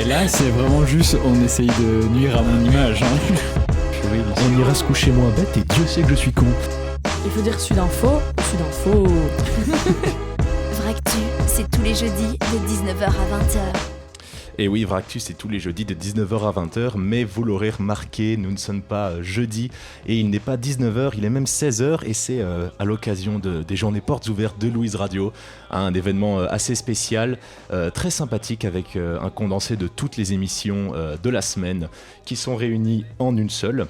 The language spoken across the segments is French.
là, c'est vraiment juste, on essaye de nuire à mon image. Hein. On ira se coucher moins bête et Dieu sait que je suis con. Il faut dire Sudinfo. Vractu, c'est tous les jeudis de 19h à 20h. Et oui, Vractu, c'est tous les jeudis de 19h à 20h, mais vous l'aurez remarqué, nous ne sommes pas jeudi, et il n'est pas 19h, il est même 16h, et c'est à l'occasion des journées portes ouvertes de Louise Radio, un événement assez spécial, très sympathique, avec un condensé de toutes les émissions de la semaine, qui sont réunies en une seule.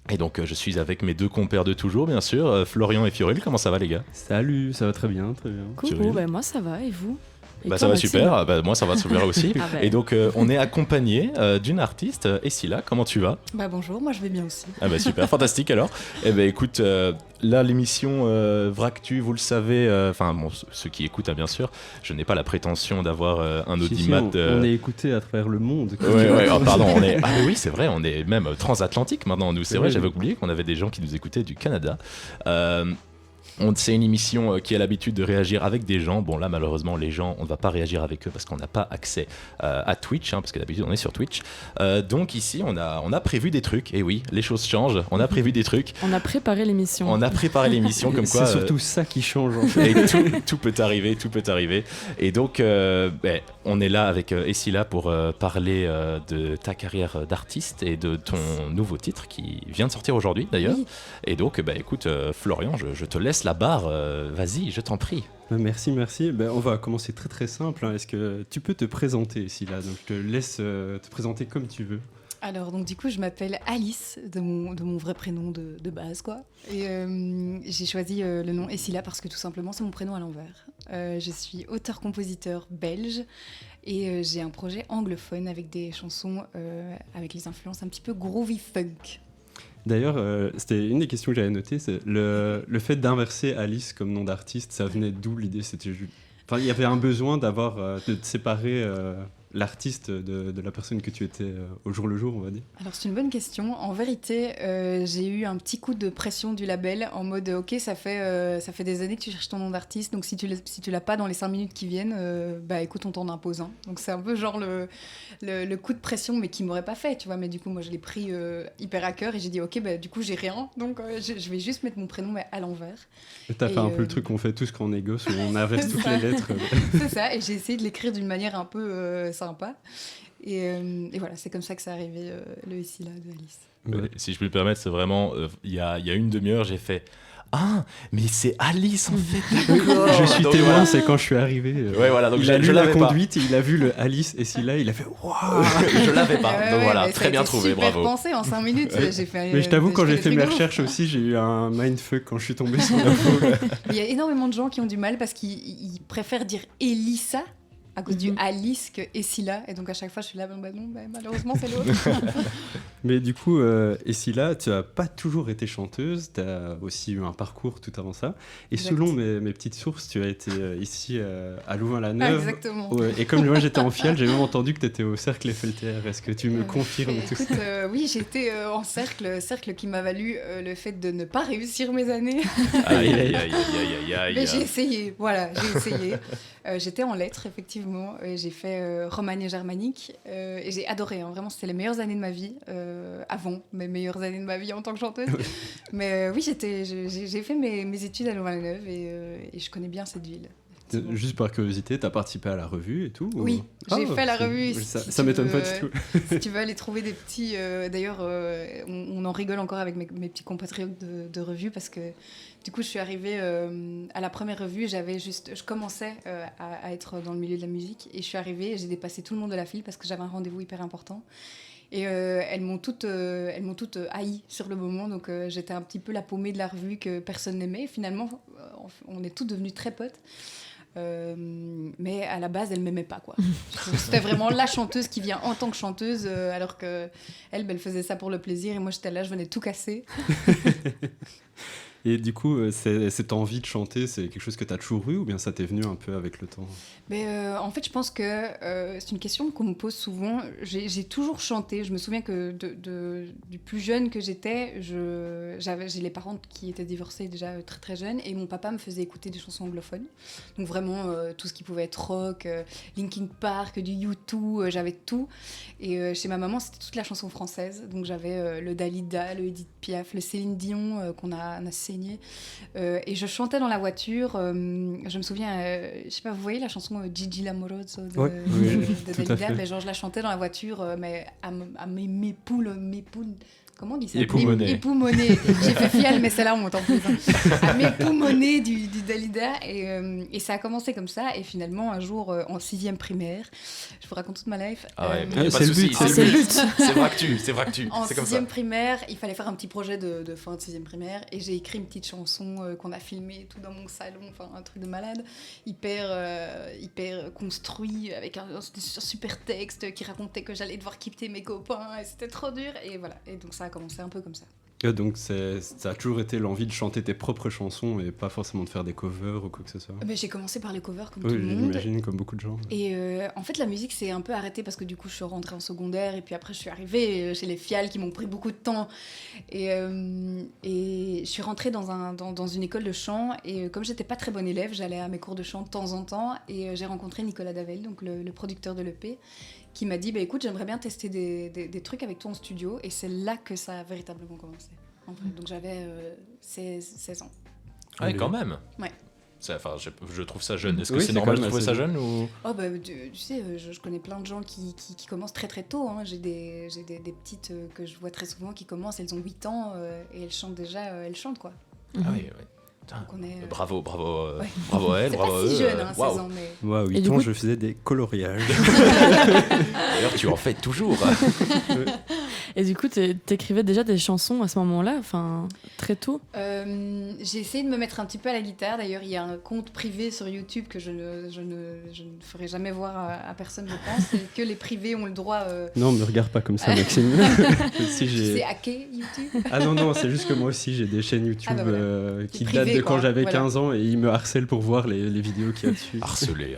Et donc je suis avec mes deux compères de toujours, bien sûr, Florian et Fioril. Comment ça va, les gars ? Salut, ça va très bien, très bien. Coucou, moi ça va, et vous ? Et ça va super, moi ça va super aussi. Et donc on est accompagné d'une artiste, Essila, comment tu vas ? Bonjour, moi je vais bien aussi. Super, fantastique alors. Écoute, là l'émission Vractu, vous le savez, ceux qui écoutent bien sûr, je n'ai pas la prétention d'avoir un audimat. On est écouté à travers le monde. Pardon, oui c'est vrai, on est même transatlantique maintenant, nous c'est vrai, j'avais oublié qu'on avait des gens qui nous écoutaient du Canada. C'est une émission qui a l'habitude de réagir avec des gens. Bon là malheureusement les gens, on ne va pas réagir avec eux parce qu'on n'a pas accès à Twitch, parce que d'habitude on est sur Twitch. Donc ici on a prévu des trucs, et oui, les choses changent, on a prévu des trucs. On a préparé l'émission. Comme quoi... C'est surtout ça qui change en fait. Et tout peut arriver. Et donc on est là avec Essila pour parler de ta carrière d'artiste et de ton nouveau titre qui vient de sortir aujourd'hui d'ailleurs. Oui. Et donc écoute Florian, je te laisse la barre, vas-y, je t'en prie. Merci. On va commencer très très simple. Est-ce que tu peux te présenter ici là ? Donc je te laisse te présenter comme tu veux. Alors donc du coup je m'appelle Alice de mon vrai prénom de base quoi. Et j'ai choisi le nom Essila parce que tout simplement c'est mon prénom à l'envers. Je suis auteur-compositeur belge et j'ai un projet anglophone avec des chansons avec les influences un petit peu groovy funk. D'ailleurs, c'était une des questions que j'avais notées, c'est le fait d'inverser Alice comme nom d'artiste, ça venait d'où l'idée ? Il y avait un besoin de te séparer l'artiste de la personne que tu étais au jour le jour, on va dire. Alors c'est une bonne question. En vérité, j'ai eu un petit coup de pression du label en mode ok, ça fait des années que tu cherches ton nom d'artiste, donc si tu l'as pas dans les 5 minutes qui viennent, écoute, on t'en impose un. Donc c'est un peu genre le coup de pression, mais qui m'aurait pas fait, tu vois. Mais du coup, moi je l'ai pris hyper à cœur et j'ai dit ok, du coup j'ai rien, donc je vais juste mettre mon prénom mais à l'envers. T'as fait un peu le truc qu'on fait tous quand on négocie, où on inverse toutes les lettres. C'est ça, et j'ai essayé de l'écrire d'une manière un peu sympa. Et voilà, c'est comme ça que c'est arrivé le Essila de Alice. Ouais. Si je peux me permettre, c'est vraiment, il y a une demi-heure, j'ai fait « Ah, mais c'est Alice en fait, d'accord !» Je suis témoin, voilà. C'est quand je suis arrivé. Donc il a lu la conduite, il a vu le Alice Essila, il a fait « Waouh !» Je l'avais pas, donc voilà, très bien trouvé, bravo. J'ai pensé en 5 minutes, j'ai fait... Mais je t'avoue, quand j'ai fait mes recherches aussi, j'ai eu un mindfuck quand je suis tombé sur l'info. Il y a énormément de gens qui ont du mal parce qu'ils préfèrent dire Elissa à cause du Alice que Essila, et donc à chaque fois je suis là, malheureusement c'est l'autre. Mais du coup, Essila, tu n'as pas toujours été chanteuse, tu as aussi eu un parcours tout avant ça, et exact. Selon mes petites sources, tu as été ici à Louvain-la-Neuve. Ah, exactement. Et comme moi j'étais en FIAL, j'ai même entendu que tu étais au Cercle FLTR, est-ce que tu me confirmes tout ça ? Oui, j'étais en cercle qui m'a valu le fait de ne pas réussir mes années. Aïe. Mais j'ai essayé, j'ai essayé. J'étais en lettres, effectivement. J'ai fait Romagne germanique et j'ai adoré. Vraiment, c'était les meilleures années de ma vie, avant mes meilleures années de ma vie en tant que chanteuse. Mais oui, j'ai fait mes études à Louvain-la-Neuve et je connais bien cette ville. Juste par curiosité, tu as participé à la revue et tout ou... Oui, j'ai fait la revue. Ça m'étonne pas du tout. Si tu veux aller trouver des petits... D'ailleurs, on en rigole encore avec mes petits compatriotes de revue parce que du coup, je suis arrivée à la première revue. Je commençais à être dans le milieu de la musique et je suis arrivée et j'ai dépassé tout le monde de la file parce que j'avais un rendez-vous hyper important. Et elles m'ont toutes haï sur le moment, donc j'étais un petit peu la paumée de la revue que personne n'aimait. Et finalement, on est toutes devenues très potes. Mais à la base elle m'aimait pas quoi. C'était vraiment la chanteuse qui vient en tant que chanteuse alors que elle faisait ça pour le plaisir et moi j'étais là, je venais tout casser. Et du coup, cette envie de chanter, c'est quelque chose que tu as toujours eu ou bien ça t'est venu un peu avec le temps? Mais en fait, je pense que c'est une question qu'on me pose souvent. J'ai toujours chanté. Je me souviens que du plus jeune que j'étais, j'ai les parents qui étaient divorcés déjà très très jeunes et mon papa me faisait écouter des chansons anglophones. Donc vraiment tout ce qui pouvait être rock, Linkin Park, du U2, j'avais tout. Et chez ma maman, c'était toute la chanson française. Donc j'avais le Dalida, le Edith Piaf, le Céline Dion qu'on a saigné. Et je chantais dans la voiture. Je me souviens, je sais pas, vous voyez la chanson Gigi l'amoroso de Dalida, mais genre je la chantais dans la voiture, mais à mes poules, comment on dit ça? Époumonées. J'ai fait fiel, mais celle-là on m'entend plus. À mes poumonnées du Dalida, et ça a commencé comme ça, et finalement un jour en 6e primaire, je vous raconte toute ma life. Ah ouais, Ah, pas c'est de le souci, but, c'est le but. C'est Vractu. En C'est comme 6e ça. primaire, il fallait faire un petit projet de fin de 6e primaire, et j'ai écrit une petite chanson qu'on a filmée tout dans mon salon, enfin un truc de malade, hyper construit, avec un super texte qui racontait que j'allais devoir quitter mes copains, et c'était trop dur, et voilà. Et donc ça a commencé un peu comme ça. Donc ça a toujours été l'envie de chanter tes propres chansons et pas forcément de faire des covers ou quoi que ce soit. Mais j'ai commencé par les covers comme Oui, tout le monde. j'imagine, comme beaucoup de gens. Et en fait, la musique s'est un peu arrêtée parce que du coup, je suis rentrée en secondaire et puis après, je suis arrivée chez les Fiales qui m'ont pris beaucoup de temps. Et je suis rentrée dans une école de chant et comme j'étais pas très bonne élève, j'allais à mes cours de chant de temps en temps et j'ai rencontré Nicolas Davel, donc le producteur de l'EP, qui m'a dit bah, écoute, j'aimerais bien tester des trucs avec toi en studio. Et c'est là que ça a véritablement commencé. En fait. Donc j'avais 16 ans. Ouais, quand même. Ouais. Enfin, je trouve ça jeune. Est-ce que Oui, c'est c'est normal quand de même trouver ça assez jeune ou... Oh bah, tu sais, je connais plein de gens qui commencent très très tôt. Hein. J'ai des petites que je vois très souvent qui commencent, elles ont 8 ans et elles chantent déjà, elles chantent quoi. Ah oui, oui. Donc on est, Bravo ouais. bravo à elle, c'est bravo à pas si eux. jeune, hein, 16 Waouh. ans, mais... Moi, à Et 8 du ans, coup- je faisais des coloriages. D'ailleurs, tu en fais toujours. Et du coup, t'écrivais déjà des chansons à ce moment-là, enfin, très tôt. J'ai essayé de me mettre un petit peu à la guitare. D'ailleurs, il y a un compte privé sur YouTube que je ne ferai jamais voir à personne, je pense. Et que les privés ont le droit... Non, me regarde pas comme ça, Maxime. Si C'est hacké, YouTube. Ah non, c'est juste que moi aussi, j'ai des chaînes YouTube Ah bah voilà. qui Privé, datent de quand quoi. j'avais Voilà. 15 ans et ils me harcèlent pour voir les vidéos qu'il y a dessus. Harcelé.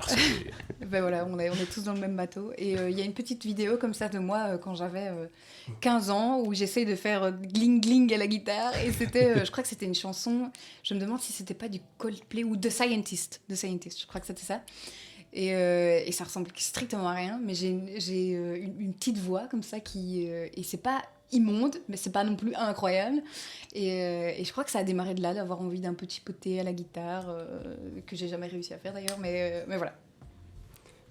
Ben voilà, on est tous dans le même bateau. Et il y a une petite vidéo comme ça de moi quand j'avais 15 ans où j'essaye de faire gling gling à la guitare. Et c'était, je crois que c'était une chanson, je me demande si c'était pas du Coldplay ou The Scientist. The Scientist, je crois que c'était ça. Et ça ressemble strictement à rien, mais j'ai une petite voix comme ça et c'est pas immonde, mais c'est pas non plus incroyable. Et je crois que ça a démarré de là, d'avoir envie d'un petit poté à la guitare, que j'ai jamais réussi à faire d'ailleurs, mais voilà.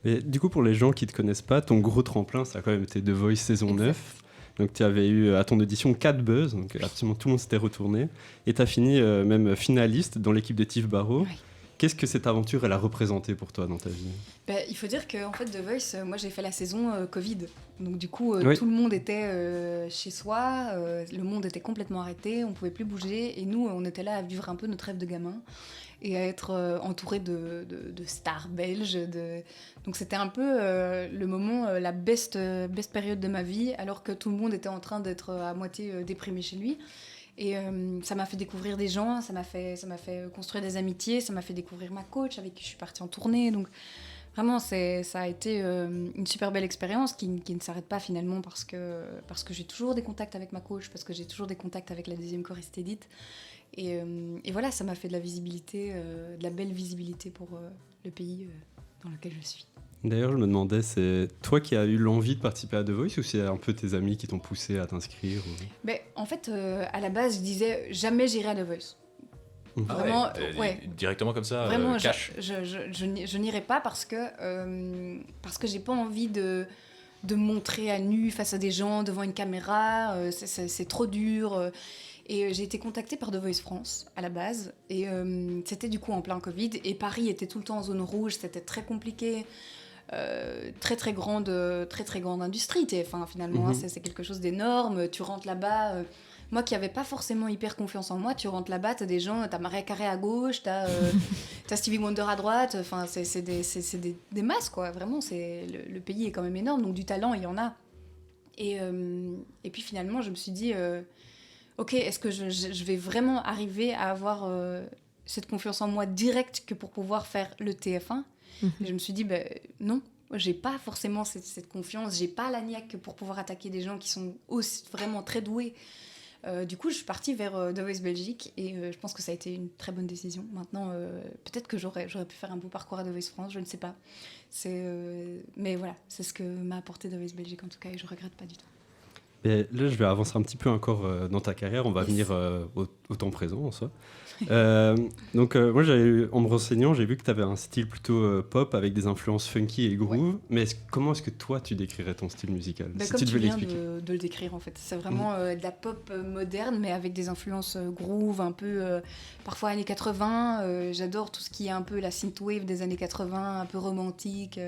Et du coup, pour les gens qui ne te connaissent pas, ton gros tremplin, ça a quand même été The Voice saison 9. Donc tu avais eu à ton audition 4 buzz, donc absolument tout le monde s'était retourné. Et tu as fini même finaliste dans l'équipe de Tiff Barrow. Oui. Qu'est-ce que cette aventure, elle a représenté pour toi dans ta vie? Il faut dire qu'en fait, The Voice, moi j'ai fait la saison Covid. Donc du coup, Oui. tout le monde était chez soi, le monde était complètement arrêté, on pouvait plus bouger. Et nous, on était là à vivre un peu notre rêve de gamin et à être entouré de stars belges. Donc c'était un peu le moment, la best période de ma vie, alors que tout le monde était en train d'être à moitié déprimé chez lui. Et ça m'a fait découvrir des gens, ça m'a fait construire des amitiés, ça m'a fait découvrir ma coach avec qui je suis partie en tournée. Donc vraiment, ça a été une super belle expérience qui ne s'arrête pas finalement parce que j'ai toujours des contacts avec ma coach, parce que j'ai toujours des contacts avec la deuxième choriste Edith. Et voilà, ça m'a fait de la visibilité, de la belle visibilité pour le pays dans lequel je suis. D'ailleurs, je me demandais, c'est toi qui as eu l'envie de participer à The Voice ou c'est un peu tes amis qui t'ont poussé à t'inscrire ou... Mais en fait, à la base, je disais jamais j'irai à The Voice. Vraiment, ouais. Directement comme ça, Vraiment, cash. je n'irai pas parce que j'ai pas envie de me montrer à nu face à des gens devant une caméra. C'est trop dur. Et j'ai été contactée par The Voice France à la base. Et c'était du coup en plein Covid. Et Paris était tout le temps en zone rouge. C'était très compliqué. Très grande industrie. Finalement, c'est quelque chose d'énorme. Tu rentres là-bas. Moi qui n'avais pas forcément hyper confiance en moi, tu rentres là-bas, t'as des gens, t'as Mariah Carey à gauche, t'as Stevie Wonder à droite, enfin c'est des masses quoi, vraiment, le pays est quand même énorme, donc du talent il y en a. Et puis finalement je me suis dit, ok, est-ce que je vais vraiment arriver à avoir cette confiance en moi directe que pour pouvoir faire le TF1 ? Et je me suis dit, non, j'ai pas forcément cette confiance, j'ai pas la niaque pour pouvoir attaquer des gens qui sont aussi vraiment très doués. Du coup, je suis partie vers The Voice Belgique et je pense que ça a été une très bonne décision. Maintenant, peut-être que j'aurais pu faire un beau parcours à The Voice France, je ne sais pas. Mais voilà, c'est ce que m'a apporté The Voice Belgique en tout cas et je regrette pas du tout. Et là, je vais avancer un petit peu encore dans ta carrière. On va venir au temps présent en soi. Donc, moi, en me renseignant, j'ai vu que tu avais un style plutôt pop avec des influences funky et groove. Ouais. Mais comment est-ce que toi, tu décrirais ton style musical si comme tu devais viens l'expliquer. de le décrire en fait. C'est vraiment de la pop moderne, mais avec des influences groove, un peu parfois années 80. J'adore tout ce qui est un peu la synthwave des années 80, un peu romantique.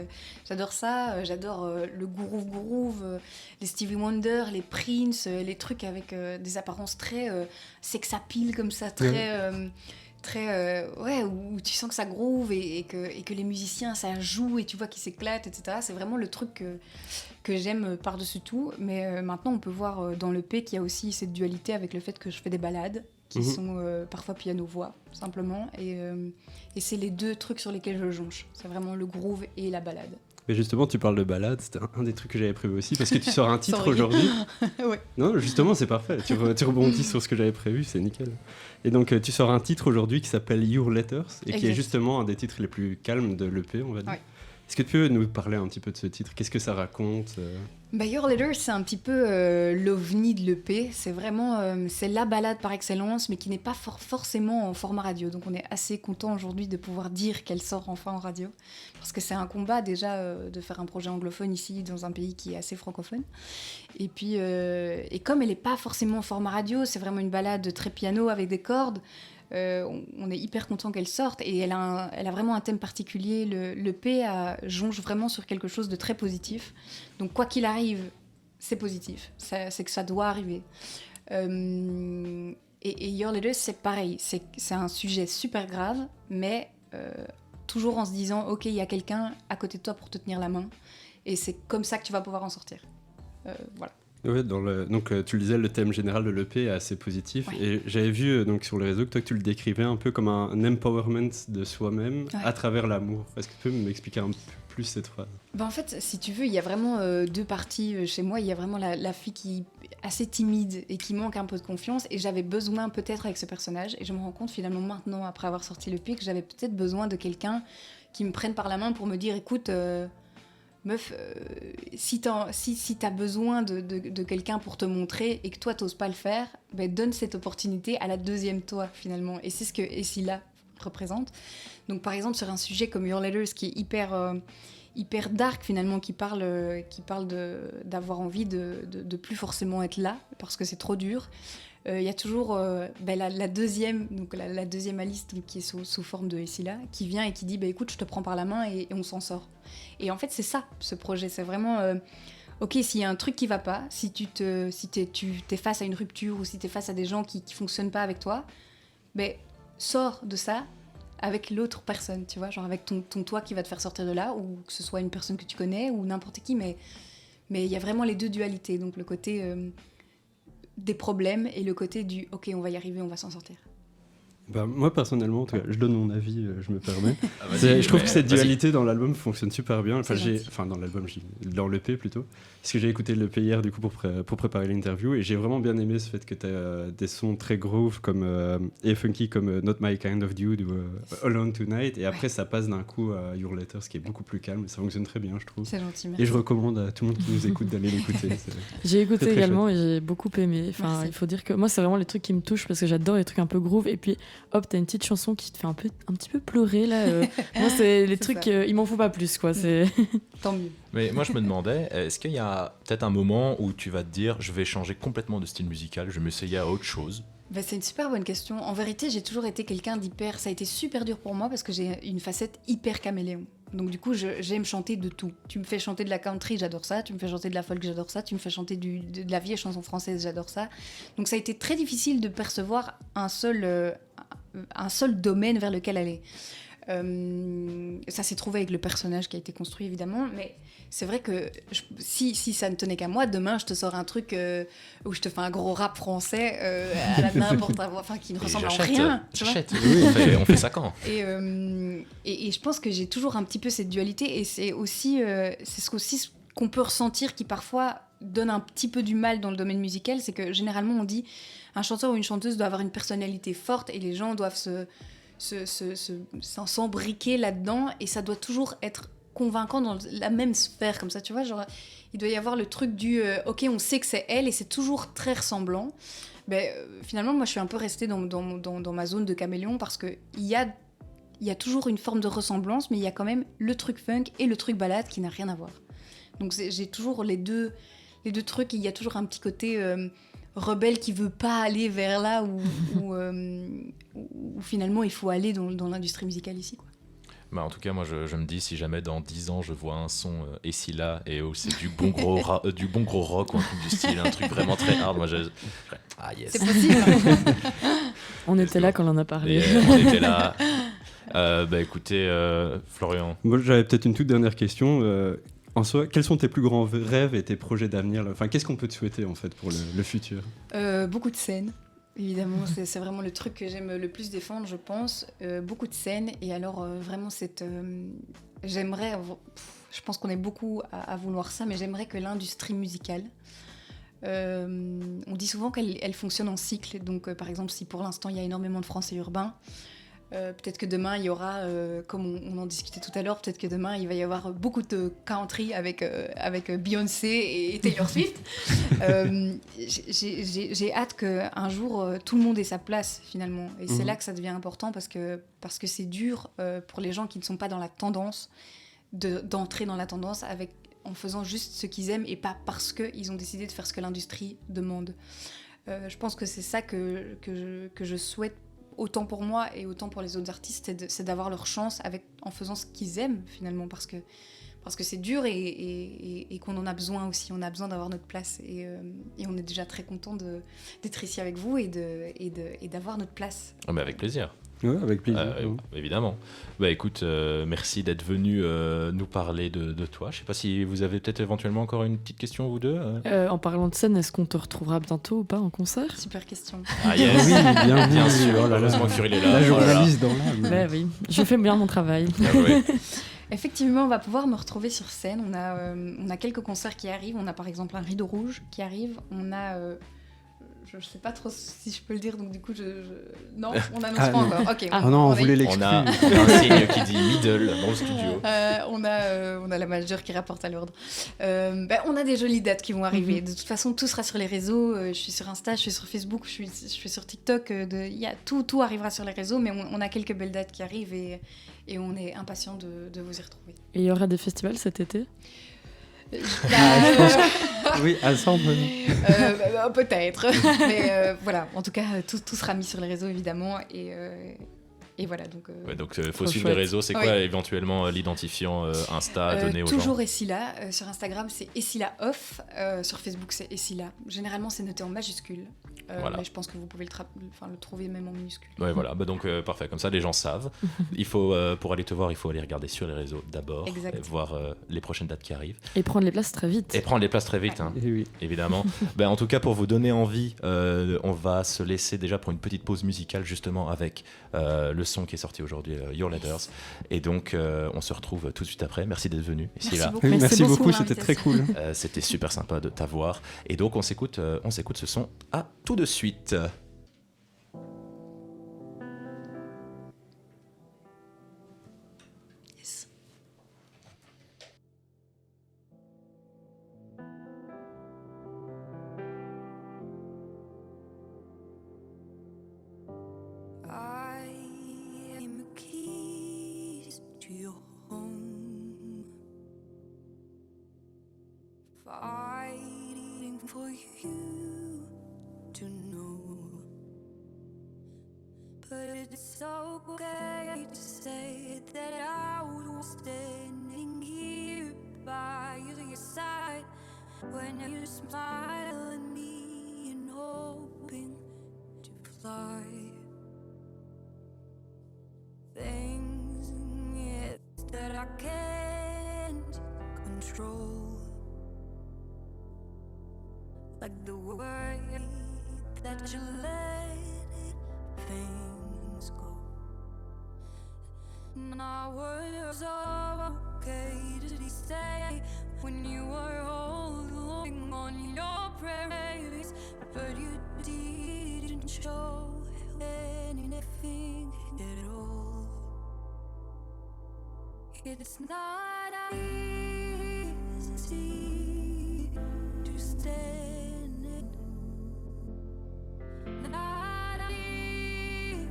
J'adore ça. J'adore le groove, les Stevie Wonder, les Prince, les trucs avec des apparences très sex appeal comme ça, où tu sens que ça groove et que les musiciens ça joue et tu vois qu'ils s'éclatent, etc. C'est vraiment le truc que j'aime par-dessus tout. Mais maintenant on peut voir dans l'EP qu'il y a aussi cette dualité avec le fait que je fais des ballades qui sont parfois piano-voix simplement et c'est les deux trucs sur lesquels je jonche. C'est vraiment le groove et la ballade. Mais justement, tu parles de balade, c'était un des trucs que j'avais prévu aussi, parce que tu sors un titre aujourd'hui. Ouais. Non, justement, c'est parfait. Tu rebondis sur ce que j'avais prévu, c'est nickel. Et donc, tu sors un titre aujourd'hui qui s'appelle Your Letters, et qui est justement un des titres les plus calmes de l'EP, on va dire. Ouais. Est-ce que tu peux nous parler un petit peu de ce titre ? Qu'est-ce que ça raconte ? Your Letters, c'est un petit peu l'ovni de l'EP. C'est vraiment c'est la balade par excellence, mais qui n'est pas forcément en format radio. Donc on est assez content aujourd'hui de pouvoir dire qu'elle sort enfin en radio. Parce que c'est un combat déjà de faire un projet anglophone ici, dans un pays qui est assez francophone. Et puis, et comme elle n'est pas forcément en format radio, c'est vraiment une balade très piano avec des cordes. On est hyper content qu'elle sorte et elle a vraiment un thème particulier. L'EP jonche vraiment sur quelque chose de très positif. Donc quoi qu'il arrive, c'est positif. C'est que ça doit arriver. Et Your Letters, c'est pareil. C'est un sujet super grave, mais toujours en se disant, ok, il y a quelqu'un à côté de toi pour te tenir la main. Et c'est comme ça que tu vas pouvoir en sortir. Voilà. Ouais, donc tu le disais, le thème général de l'EP est assez positif. Ouais. Et j'avais vu donc, sur les réseaux que toi, tu le décrivais un peu comme un empowerment de soi-même à travers l'amour. Est-ce que tu peux m'expliquer un peu plus cette phrase ? En fait, si tu veux, il y a vraiment deux parties chez moi. Il y a vraiment la fille qui est assez timide et qui manque un peu de confiance. Et j'avais besoin peut-être avec ce personnage. Et je me rends compte finalement maintenant, après avoir sorti l'EP, que j'avais peut-être besoin de quelqu'un qui me prenne par la main pour me dire, écoute... meuf, si t'as besoin de quelqu'un pour te montrer et que toi t'oses pas le faire, donne cette opportunité à la deuxième toi finalement. Et c'est ce que Esila représente. Donc par exemple sur un sujet comme Your Letters qui est hyper dark finalement, qui parle d'avoir envie de plus forcément être là parce que c'est trop dur. Il y a toujours la deuxième Alice donc, qui est sous forme de Esila qui vient et qui dit écoute, je te prends par la main et on s'en sort. Et en fait c'est ça ce projet, c'est vraiment ok, s'il y a un truc qui va pas, si tu t'es face à une rupture ou si t'es face à des gens qui fonctionnent pas avec toi, sors de ça avec l'autre personne, tu vois, genre avec ton toi qui va te faire sortir de là, ou que ce soit une personne que tu connais ou n'importe qui, mais il y a vraiment les deux dualités, donc le côté des problèmes et le côté du ok, on va y arriver, on va s'en sortir. Moi personnellement, en tout cas, je donne mon avis, je me permets. Je trouve que cette dualité dans l'album fonctionne super bien. Dans l'EP plutôt. Parce que j'ai écouté l'EP hier du coup pour préparer l'interview et j'ai vraiment bien aimé ce fait que tu as des sons très groove et funky comme Not My Kind of Dude ou Alone Tonight et après ça passe d'un coup à Your Letters qui est beaucoup plus calme et ça fonctionne très bien je trouve. C'est gentil, merci. Et je recommande à tout le monde qui nous écoute d'aller l'écouter. J'ai écouté très également chouette. et j'ai beaucoup aimé. Il faut dire que moi c'est vraiment les trucs qui me touchent parce que j'adore les trucs un peu groove et puis hop t'as une petite chanson qui te fait un petit peu pleurer là. Moi c'est les trucs il m'en faut pas plus quoi. C'est tant mieux. Mais moi je me demandais, est-ce qu'il y a peut-être un moment où tu vas te dire je vais changer complètement de style musical, je vais m'essayer à autre chose? C'est une super bonne question. En vérité, j'ai toujours été quelqu'un d'hyper... Ça a été super dur pour moi parce que j'ai une facette hyper caméléon. Donc du coup, j'aime chanter de tout. Tu me fais chanter de la country, j'adore ça. Tu me fais chanter de la folk, j'adore ça. Tu me fais chanter de la vieille chanson française, j'adore ça. Donc ça a été très difficile de percevoir un seul domaine vers lequel aller. Ça s'est trouvé avec le personnage qui a été construit, évidemment, mais c'est vrai que si ça ne tenait qu'à moi, demain, je te sors un truc où je te fais un gros rap français à la n'importe quoi, enfin, qui ne ressemble à rien. Tu vois. J'achète. On fait ça quand? Et je pense que j'ai toujours un petit peu cette dualité, et c'est aussi ce qu'on peut ressentir qui parfois donne un petit peu du mal dans le domaine musical, c'est que généralement on dit un chanteur ou une chanteuse doit avoir une personnalité forte et les gens doivent s'embriquer là-dedans, et ça doit toujours être convaincant dans la même sphère comme ça, tu vois, genre il doit y avoir le truc du ok, on sait que c'est elle et c'est toujours très ressemblant. Finalement moi je suis un peu restée dans ma zone de caméléon, parce que il y a toujours une forme de ressemblance, mais il y a quand même le truc funk et le truc balade qui n'a rien à voir. Donc j'ai toujours les deux trucs, et il y a toujours un petit côté rebelle qui veut pas aller vers là où finalement il faut aller dans l'industrie musicale ici, quoi. Bah, en tout cas, moi, je me dis, si jamais dans 10 ans, je vois un son et si là, et où c'est du bon gros rock ou un truc du style, un truc vraiment très hard, moi, ah yes. C'est possible. On était là quand on en a parlé. Et, on était là. Écoutez, Florian. Moi, j'avais peut-être une toute dernière question. En soi, quels sont tes plus grands rêves et tes projets d'avenir là ? Enfin, qu'est-ce qu'on peut te souhaiter en fait pour le futur ? Beaucoup de scènes. Évidemment, c'est vraiment le truc que j'aime le plus défendre, je pense. Beaucoup de scènes. Et alors, vraiment, j'aimerais... Je pense qu'on est beaucoup à vouloir ça, mais j'aimerais que l'industrie musicale... on dit souvent qu'elle fonctionne en cycle. Donc, par exemple, si pour l'instant, il y a énormément de français urbains, peut-être que demain, il y aura, comme on en discutait tout à l'heure, peut-être que demain, il va y avoir beaucoup de country avec Beyoncé et Taylor Swift. J'ai hâte qu'un jour, tout le monde ait sa place, finalement. Et c'est là que ça devient important, parce que c'est dur pour les gens qui ne sont pas dans la tendance, d'entrer dans la tendance en faisant juste ce qu'ils aiment, et pas parce qu'ils ont décidé de faire ce que l'industrie demande. Je pense que c'est ça que je souhaite, autant pour moi et autant pour les autres artistes, c'est d'avoir leur chance en faisant ce qu'ils aiment, finalement, parce que c'est dur et qu'on en a besoin aussi. On a besoin d'avoir notre place, et on est déjà très content d'être ici avec vous et d'avoir notre place. Oh, mais avec plaisir. Ouais, avec plaisir. Évidemment. Écoute, merci d'être venu nous parler de toi. Je sais pas si vous avez peut-être éventuellement encore une petite question, vous deux. En parlant de scène, est-ce qu'on te retrouvera bientôt ou pas en concert ? Super question. Ah yes. Oui, bien sûr. Oh là là. Heureusement que Cyril est là. La Oh là là. journaliste dans l'âme. Ouais, oui, je fais bien mon travail. Ah ouais. Effectivement, on va pouvoir me retrouver sur scène. On a quelques concerts qui arrivent. On a par exemple un Rideau Rouge qui arrive. On a... je sais pas trop si je peux le dire, donc du coup, non, on n'annonce pas encore. Ok. Ah non, on voulait On l'exclure. a un signe qui dit middle dans le studio. On a la majeure qui rapporte à l'ordre. On a des jolies dates qui vont arriver. De toute façon, tout sera sur les réseaux. Je suis sur Insta, je suis sur Facebook, je suis sur TikTok. Tout arrivera sur les réseaux, mais on a quelques belles dates qui arrivent, et on est impatients de vous y retrouver. Et il y aura des festivals cet été ? Je pense que... Oui, à ça, peut-être. Mais voilà, en tout cas, tout sera mis sur les réseaux, évidemment. Et voilà, donc... Donc, faut Trop suivre les chouette. réseaux. C'est quoi, Oui. éventuellement, l'identifiant Insta à donner aux gens? Toujours Essila. Sur Instagram, c'est Essila Off. Sur Facebook, c'est Essila. Généralement, c'est noté en majuscule. Voilà. Mais je pense que vous pouvez le trouver même en minuscule. Ouais, voilà. Donc, parfait. Comme ça, les gens savent. Il faut, pour aller te voir, il faut aller regarder sur les réseaux d'abord. Exact. Et voir les prochaines dates qui arrivent. Et prendre les places très vite. Et prendre les places très vite, hein, oui. évidemment. En tout cas, pour vous donner envie, on va se laisser déjà pour une petite pause musicale, justement, avec le son qui est sorti aujourd'hui, Your Letters. Et donc, on se retrouve tout de suite après. Merci d'être venu. Ici, Merci là. beaucoup. Oui, Merci merci beaucoup beaucoup, pour c'était très cool. C'était super sympa de t'avoir. Et donc, on s'écoute ce son à tout de suite. Yes. I am the keys to your home, fighting for you to know. But it's okay to say that I was standing here by your side when you smile at me and hoping to fly. Things like the way that you let things go. Now was okay to stay when you were holding on your praise, but you didn't show anything at all. It's not easy to stand it. Not easy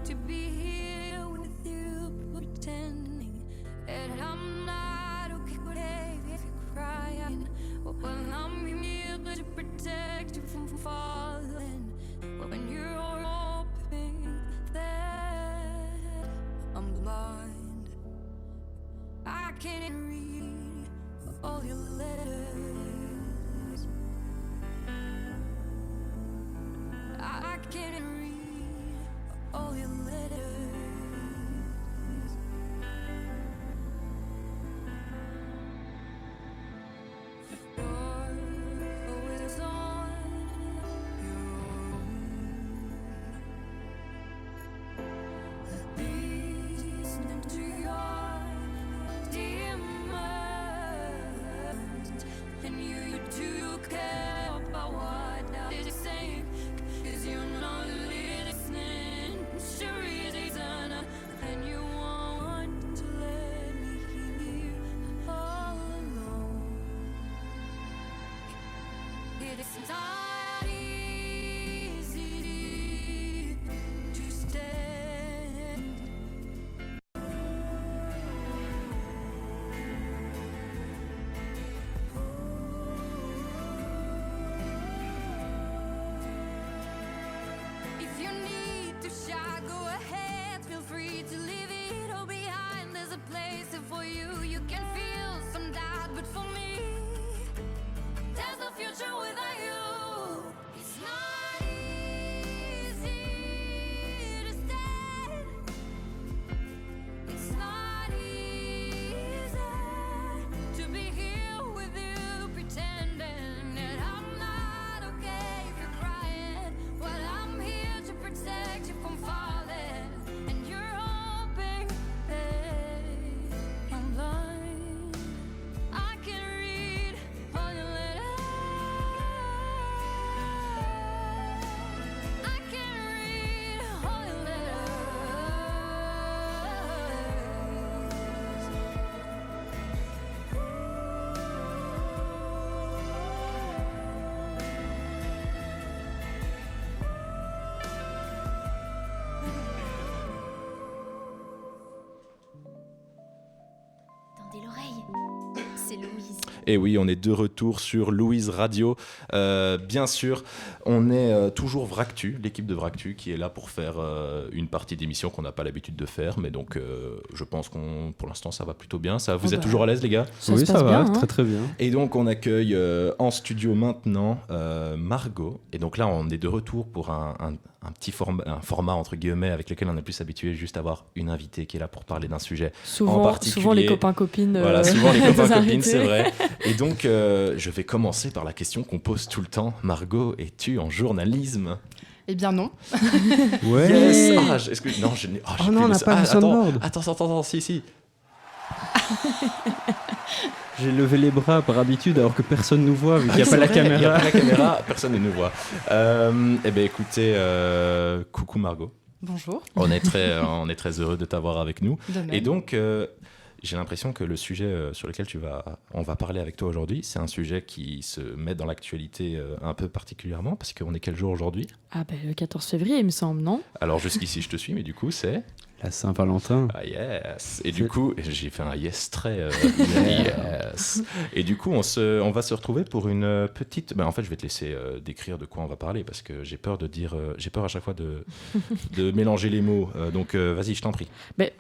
to be here with you, pretending that I'm not okay. If you're crying, well, I'm here to protect you from falling. When you're hoping that I'm blind, I can't read all your letters. I can't read all your letters. You're always on your own. Listen to your demons, and you do care about what they're saying, 'cause you're not listening. Sure is reason, and you want to let me hear all alone. It's not easy to stand. If you need to shout, go ahead. Feel free to leave it all behind. There's a place for you. You can feel some doubt, but for me, there's no future without you. It's not easy to stand. It's not easy to be here with you, pretending that I'm not okay if you're crying. Well, I'm here to protect you from falling, and you're hoping that I'm blind. I can read all your letters. I can read all your letters. Tendez l'oreille. C'est Louise. Et oui, on est de retour sur Louise Radio. Bien sûr, on est toujours Vractu, l'équipe de Vractu, qui est là pour faire une partie d'émission qu'on n'a pas l'habitude de faire. Mais donc, je pense pour l'instant, ça va plutôt bien. Vous êtes toujours à l'aise, les gars ? Ça Oui, se ça passe va, bien, hein. très très bien. Et donc, on accueille en studio maintenant Margot. Et donc là, on est de retour pour un petit format, entre guillemets, avec lequel on est plus habitué, juste avoir une invitée qui est là pour parler d'un sujet en Souvent, particulier. souvent les copains-copines. Voilà, souvent les des copains-copines, invités. c'est vrai. Et donc, je vais commencer par la question qu'on pose tout le temps. Margot, es-tu en journalisme ? Eh bien non. Ouais. Yes. Ah, est-ce que... Non, je n'ai... Ah, j'ai Oh non, plus on le- n'a pas le attends, soundboard. Attends, si. J'ai levé les bras par habitude alors que personne nous voit vu qu'il n'y a pas la Il n'y a caméra. pas la caméra, personne ne nous voit. Eh bien, écoutez, coucou Margot. Bonjour. On est très heureux de t'avoir avec nous. De même. Et donc, j'ai l'impression que le sujet sur lequel on va parler avec toi aujourd'hui, c'est un sujet qui se met dans l'actualité un peu particulièrement, parce qu'on est quel jour aujourd'hui ? Ah ben le 14 février, il me semble, non ? Alors jusqu'ici, je te suis, mais du coup, c'est... La Saint-Valentin. Ah yes. Et du coup, j'ai fait un yes très yes. Et du coup, on va se retrouver pour une petite. En fait, je vais te laisser décrire de quoi on va parler parce que j'ai peur à chaque fois de mélanger les mots. Donc, vas-y, je t'en prie.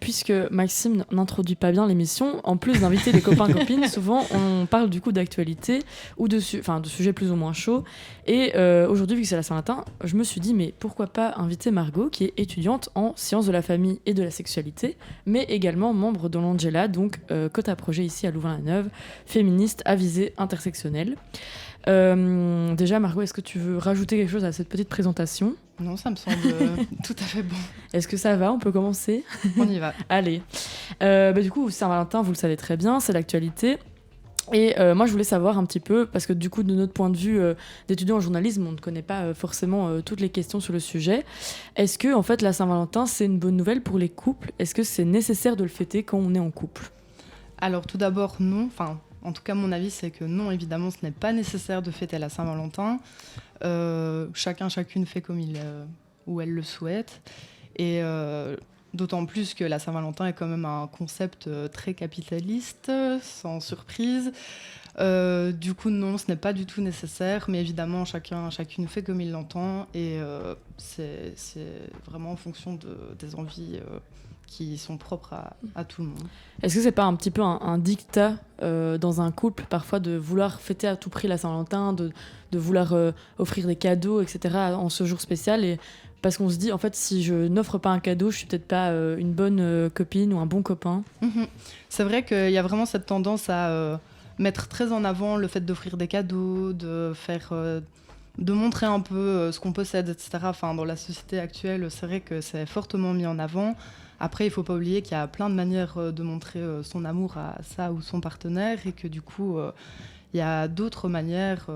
Puisque Maxime n'introduit pas bien l'émission, en plus d'inviter les copains-copines, souvent on parle du coup d'actualité ou de sujets plus ou moins chauds. Et aujourd'hui, vu que c'est la Saint-Valentin, je me suis dit, mais pourquoi pas inviter Margot, qui est étudiante en sciences de la famille et et de la sexualité, mais également membre de l'Angela, donc quota projet ici à Louvain-la-Neuve, féministe à visée intersectionnelle. Déjà, Margot, est-ce que tu veux rajouter quelque chose à cette petite présentation ? Non, ça me semble tout à fait bon. Est-ce que ça va ? On peut commencer ? On y va. Allez. Du coup, Saint-Valentin, vous le savez très bien, c'est l'actualité. Et moi, je voulais savoir un petit peu, parce que du coup, de notre point de vue d'étudiant en journalisme, on ne connaît pas forcément toutes les questions sur le sujet. Est-ce que, en fait, la Saint-Valentin, c'est une bonne nouvelle pour les couples ? Est-ce que c'est nécessaire de le fêter quand on est en couple ? Alors, tout d'abord, non. Enfin, en tout cas, mon avis, c'est que non, évidemment, ce n'est pas nécessaire de fêter la Saint-Valentin. Chacune fait comme il ou elle le souhaite. Et d'autant plus que la Saint-Valentin est quand même un concept très capitaliste, sans surprise. Du coup, non, ce n'est pas du tout nécessaire. Mais évidemment, chacune fait comme il l'entend. Et c'est vraiment en fonction des envies qui sont propres à tout le monde. Est-ce que c'est pas un petit peu un dictat dans un couple, parfois, de vouloir fêter à tout prix la Saint-Valentin, de vouloir offrir des cadeaux, etc., en ce jour spécial, et parce qu'on se dit, en fait, si je n'offre pas un cadeau, je suis peut-être pas une bonne copine ou un bon copain. C'est vrai qu'il y a vraiment cette tendance à mettre très en avant le fait d'offrir des cadeaux, de montrer un peu ce qu'on possède, etc. Enfin, dans la société actuelle, c'est vrai que c'est fortement mis en avant. Après, il ne faut pas oublier qu'il y a plein de manières de montrer son amour à ça ou son partenaire, et que du coup, il y a d'autres manières.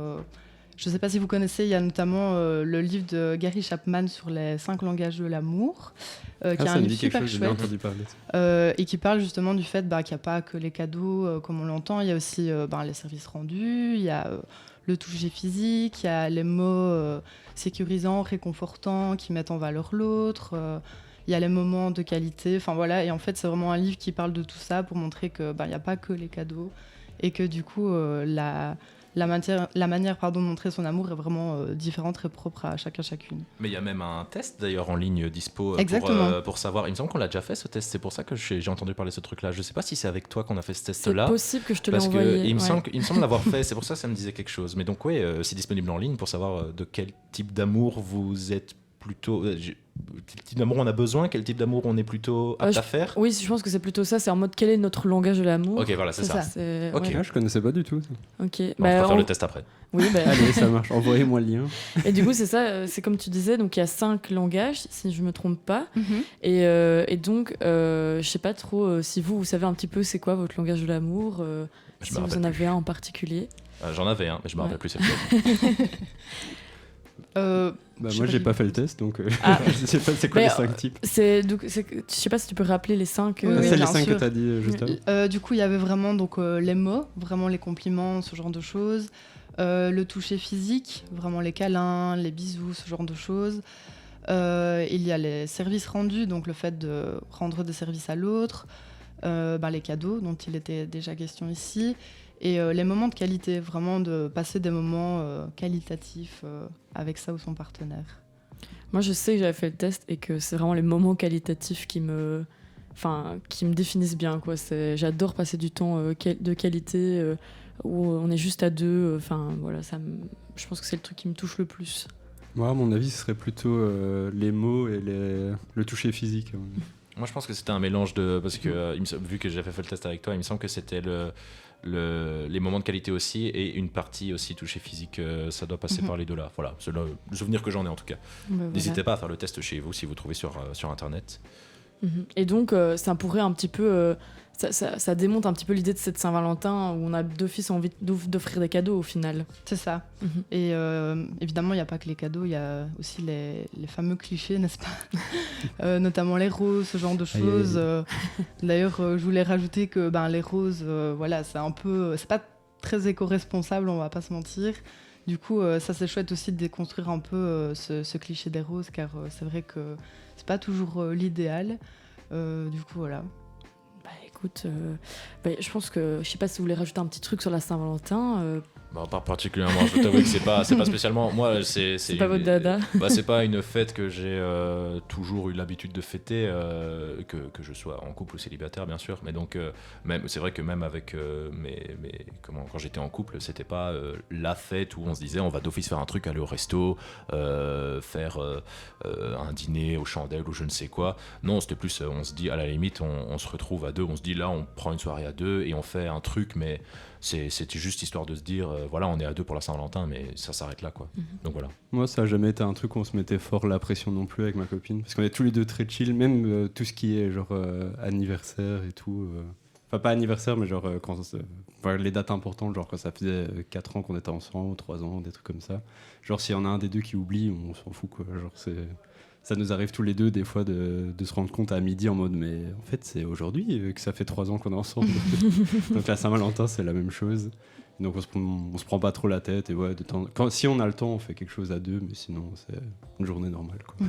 Je ne sais pas si vous connaissez, il y a notamment le livre de Gary Chapman sur les 5 langages de l'amour, qui est un livre super chouette, j'ai entendu parler. Et qui parle justement du fait qu'il n'y a pas que les cadeaux comme on l'entend, il y a aussi les services rendus, il y a le toucher physique, il y a les mots sécurisants, réconfortants, qui mettent en valeur l'autre. Il y a les moments de qualité, enfin voilà, et en fait c'est vraiment un livre qui parle de tout ça pour montrer que il n'y a pas que les cadeaux, et que du coup la manière de montrer son amour est vraiment différente, très propre à chacune. Mais il y a même un test d'ailleurs en ligne dispo pour savoir. Il me semble qu'on l'a déjà fait ce test, c'est pour ça que j'ai entendu parler de ce truc-là. Je sais pas si c'est avec toi qu'on a fait ce test-là. C'est possible que je te l'ai envoyé. Parce qu'il me semble l'avoir fait, c'est pour ça que ça me disait quelque chose. Mais donc c'est disponible en ligne pour savoir de quel type d'amour vous êtes plutôt... quel type d'amour on a besoin, quel type d'amour on est plutôt apte à faire. Oui, je pense que c'est plutôt ça, c'est en mode quel est notre langage de l'amour. Ok, voilà, c'est ça. Ok. Ouais. Je connaissais pas du tout. Ok. On va faire le test après. Oui, Allez, ça marche, envoyez-moi le lien. Et du coup, c'est ça, c'est comme tu disais, donc il y a 5 langages, si je me trompe pas. Et donc, je sais pas trop si vous savez un petit peu c'est quoi votre langage de l'amour, si vous en avez un en particulier. J'en avais un, mais je me rappelle plus c'est lequel. Moi, j'ai pas fait le test, donc je sais pas c'est quoi les 5 types. Je sais pas si tu peux rappeler les 5. C'est les 5 que tu as dit juste avant. Du coup, il y avait vraiment les mots, vraiment les compliments, ce genre de choses. Le toucher physique, vraiment les câlins, les bisous, ce genre de choses. Il y a les services rendus, donc le fait de rendre des services à l'autre. Les cadeaux, dont il était déjà question ici. Et les moments de qualité, vraiment de passer des moments qualitatifs avec ça ou son partenaire. Moi, je sais que j'avais fait le test et que c'est vraiment les moments qualitatifs qui me définissent bien, quoi. J'adore passer du temps de qualité où on est juste à deux. Voilà, je pense que c'est le truc qui me touche le plus. Moi, à mon avis, ce serait plutôt les mots et le toucher physique. Moi, je pense que c'était un mélange de... Parce que, vu que j'avais fait le test avec toi, il me semble que c'était les moments de qualité aussi, et une partie aussi toucher physique. Ça doit passer par les deux là. Voilà, c'est le souvenir que j'en ai en tout cas. N'hésitez pas à faire le test chez vous si vous trouvez sur Internet. Et donc, ça pourrait un petit peu... Ça démonte un petit peu l'idée de cette Saint-Valentin où on a d'office envie d'offrir des cadeaux au final. C'est ça. Et évidemment, il n'y a pas que les cadeaux, il y a aussi les fameux clichés, n'est-ce pas? Notamment les roses, ce genre de choses. D'ailleurs, je voulais rajouter que les roses, voilà, c'est pas très éco-responsable, on va pas se mentir. Du coup, ça c'est chouette aussi de déconstruire un peu ce cliché des roses, car c'est vrai que c'est pas toujours l'idéal. Du coup, voilà. écoute, je pense que, je sais pas si vous voulez rajouter un petit truc sur la Saint-Valentin. Pas particulièrement, je t'avoue que c'est pas spécialement. Moi, c'est Pas votre dada. C'est pas une fête que j'ai toujours eu l'habitude de fêter, que je sois en couple ou célibataire, bien sûr. Mais donc, c'est vrai que même avec quand j'étais en couple, c'était pas la fête où on se disait on va d'office faire un truc, aller au resto, faire un dîner aux chandelles ou je ne sais quoi. Non, c'était plus, on se dit à la limite, on se retrouve à deux, on se dit là, on prend une soirée à deux et on fait un truc, mais c'était juste histoire de se dire voilà, on est à deux pour la Saint-Valentin, mais ça s'arrête là, quoi. Donc voilà. Moi, ça n'a jamais été un truc où on se mettait fort la pression non plus avec ma copine, parce qu'on est tous les deux très chill, même tout ce qui est genre anniversaire et tout. Enfin, pas anniversaire, mais genre les dates importantes, genre quand ça faisait 4 ans qu'on était ensemble, 3 ans, des trucs comme ça. Genre, s'il y en a un des deux qui oublie, on s'en fout, quoi. Genre, ça nous arrive tous les deux, des fois, de se rendre compte à midi en mode, mais en fait, c'est aujourd'hui que ça fait 3 ans qu'on est ensemble. Donc, la Saint-Valentin, c'est la même chose. Donc, on se prend pas trop la tête. Et ouais, si on a le temps, on fait quelque chose à deux, mais sinon, c'est une journée normale, quoi.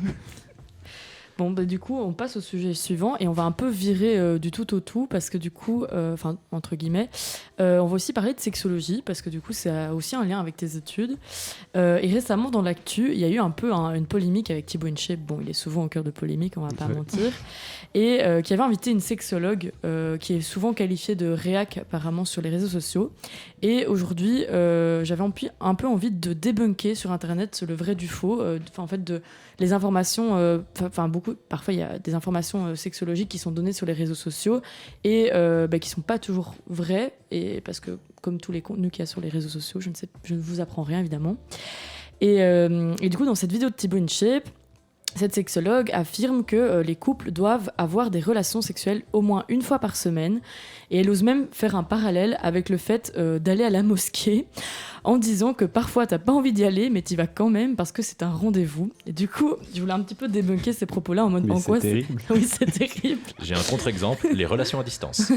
Bon, du coup, on passe au sujet suivant et on va un peu virer du tout au tout parce que du coup, entre guillemets, on va aussi parler de sexologie parce que du coup, c'est aussi un lien avec tes études. Et récemment, dans l'actu, il y a eu un peu une polémique avec Thibaut InShape. Bon, il est souvent au cœur de polémique, on va pas mentir. Et qui avait invité une sexologue qui est souvent qualifiée de réac apparemment sur les réseaux sociaux. Et aujourd'hui, j'avais un peu envie de débunker sur Internet le vrai du faux. En fait, les informations, parfois il y a des informations sexologiques qui sont données sur les réseaux sociaux et qui sont pas toujours vraies, et parce que comme tous les contenus qu'il y a sur les réseaux sociaux, je ne vous apprends rien évidemment. Et du coup, dans cette vidéo de Thibaut InShape, cette sexologue affirme que les couples doivent avoir des relations sexuelles au moins une fois par semaine, et elle ose même faire un parallèle avec le fait d'aller à la mosquée en disant que parfois t'as pas envie d'y aller mais t'y vas quand même parce que c'est un rendez-vous. Et du coup, je voulais un petit peu débunker ces propos-là en mode mais en quoi c'est terrible. Oui, c'est terrible. J'ai un contre-exemple, les relations à distance.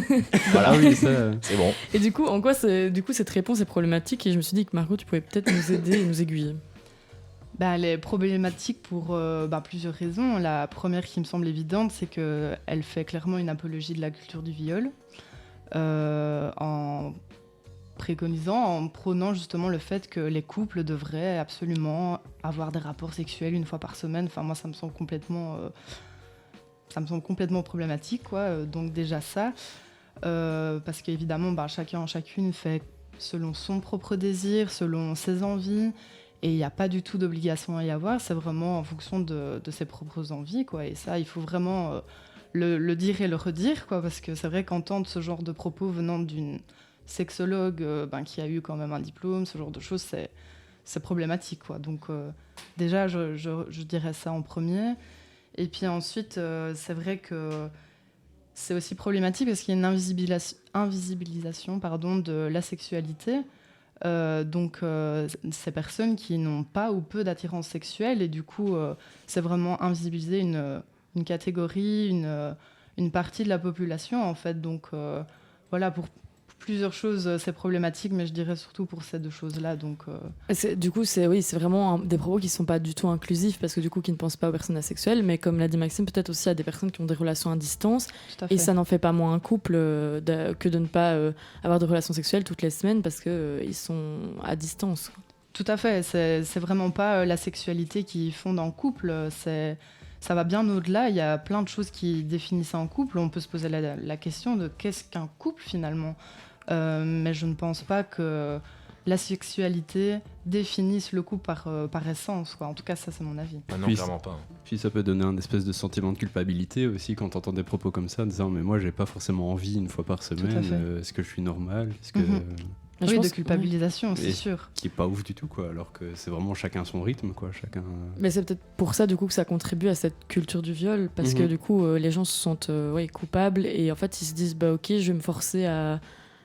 Voilà, oui, ça. C'est bon. Et du coup, cette réponse est problématique, et je me suis dit que Margot, tu pouvais peut-être nous aider et nous aiguiller. Elle est problématique pour plusieurs raisons. La première qui me semble évidente, c'est qu'elle fait clairement une apologie de la culture du viol, en prônant justement le fait que les couples devraient absolument avoir des rapports sexuels une fois par semaine. Enfin, moi, ça me semble complètement problématique, quoi. Donc déjà ça, parce qu'évidemment, chacune fait selon son propre désir, selon ses envies. Et il n'y a pas du tout d'obligation à y avoir, c'est vraiment en fonction de ses propres envies, quoi. Et ça, il faut vraiment le dire et le redire, quoi, parce que c'est vrai qu'entendre ce genre de propos venant d'une sexologue qui a eu quand même un diplôme, ce genre de choses, c'est problématique, quoi. Donc déjà, je dirais ça en premier. Et puis ensuite, c'est vrai que c'est aussi problématique parce qu'il y a une invisibilisation de la sexualité. Ces personnes qui n'ont pas ou peu d'attirance sexuelle, et du coup c'est vraiment invisibiliser une catégorie, une partie de la population en fait. Donc voilà, pour plusieurs choses c'est problématique, mais je dirais surtout pour ces deux choses-là. Donc, Du coup, c'est vraiment des propos qui ne sont pas du tout inclusifs, parce que du coup, qui ne pensent pas aux personnes asexuelles, mais comme l'a dit Maxime, peut-être aussi à des personnes qui ont des relations à distance, et ça n'en fait pas moins un couple que de ne pas avoir de relations sexuelles toutes les semaines, parce qu'ils sont à distance. Tout à fait, c'est vraiment pas la sexualité qui fonde en couple, ça va bien au-delà. Il y a plein de choses qui définissent un couple. On peut se poser la question de qu'est-ce qu'un couple finalement. Mais je ne pense pas que la sexualité définisse le couple par essence, quoi. En tout cas, ça, c'est mon avis. Ah non, clairement pas. Puis ça peut donner un espèce de sentiment de culpabilité aussi quand tu entends des propos comme ça, en disant mais moi, j'ai pas forcément envie une fois par semaine. Est-ce que je suis normal? Est-ce que... Oui, de culpabilisation, c'est sûr. Qui est pas ouf du tout, quoi. Alors que c'est vraiment chacun son rythme, quoi. Chacun. Mais c'est peut-être pour ça, du coup, que ça contribue à cette culture du viol, parce que du coup, les gens se sentent coupables, et en fait, ils se disent ok, je vais me forcer à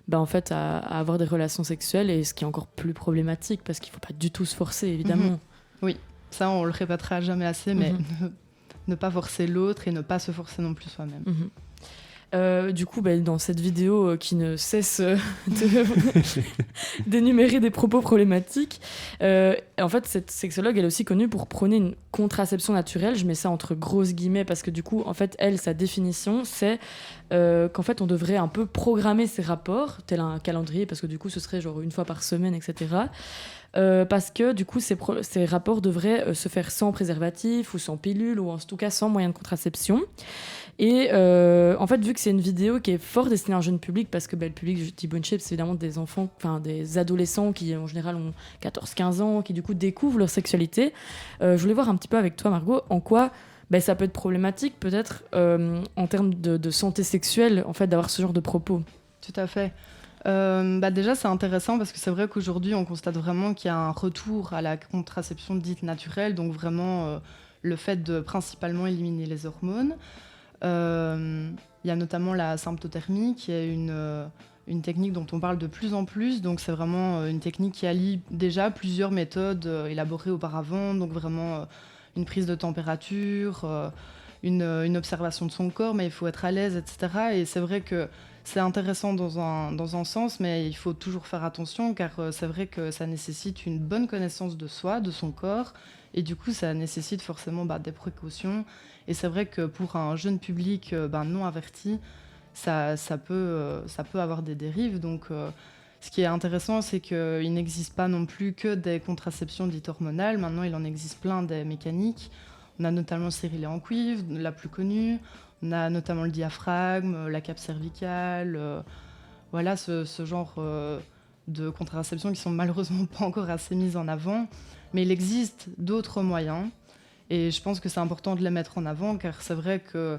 avoir des relations sexuelles, et ce qui est encore plus problématique, parce qu'il faut pas du tout se forcer, évidemment. Oui, ça, on le répétera jamais assez, mais ne pas forcer l'autre et ne pas se forcer non plus soi-même. Du coup, dans cette vidéo qui ne cesse d'énumérer des propos problématiques, en fait, cette sexologue, elle est aussi connue pour prôner une contraception naturelle. Je mets ça entre grosses guillemets parce que du coup, en fait, elle, sa définition, c'est qu'en fait, on devrait un peu programmer ses rapports, tel un calendrier, parce que du coup, ce serait genre une fois par semaine, etc. Parce que du coup, ces rapports devraient se faire sans préservatif ou sans pilule ou en tout cas sans moyen de contraception. Et en fait, vu que c'est une vidéo qui est fort destinée à un jeune public, parce que le public de T-Bone Shape, c'est évidemment des enfants, enfin des adolescents qui en général ont 14-15 ans, qui du coup découvrent leur sexualité, je voulais voir un petit peu avec toi, Margot, en quoi ça peut être problématique peut-être en termes de santé sexuelle, en fait, d'avoir ce genre de propos. Tout à fait. Déjà, c'est intéressant parce que c'est vrai qu'aujourd'hui, on constate vraiment qu'il y a un retour à la contraception dite naturelle, donc vraiment le fait de principalement éliminer les hormones. Il y a notamment la symptothermie qui est une technique dont on parle de plus en plus. Donc c'est vraiment une technique qui allie déjà plusieurs méthodes élaborées auparavant. Donc vraiment une prise de température, une observation de son corps, mais il faut être à l'aise, etc. Et c'est vrai que c'est intéressant dans un sens, mais il faut toujours faire attention car c'est vrai que ça nécessite une bonne connaissance de soi, de son corps. Et du coup, ça nécessite forcément des précautions. Et c'est vrai que pour un jeune public non averti, ça peut avoir des dérives. Donc, ce qui est intéressant, c'est qu'il n'existe pas non plus que des contraceptions dites hormonales. Maintenant, il en existe plein des mécaniques. On a notamment le stérilet en cuivre, la plus connue. On a notamment le diaphragme, la cape cervicale. Voilà, ce genre de contraception qui sont malheureusement pas encore assez mises en avant. Mais il existe d'autres moyens. Et je pense que c'est important de les mettre en avant, car c'est vrai que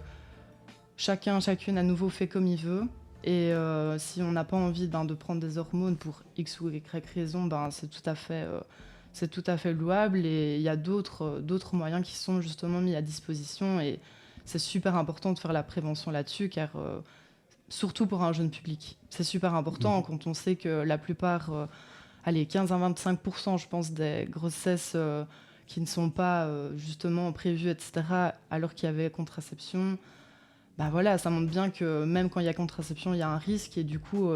chacune à nouveau fait comme il veut. Et si on n'a pas envie de prendre des hormones pour X ou Y raison, c'est tout à fait louable. Et il y a d'autres moyens qui sont justement mis à disposition. Et c'est super important de faire la prévention là-dessus, car surtout pour un jeune public, c'est super important quand on sait que la plupart, 15 à 25%, je pense, des grossesses qui ne sont pas justement prévues, etc., alors qu'il y avait contraception, voilà, ça montre bien que même quand il y a contraception, il y a un risque, et du coup,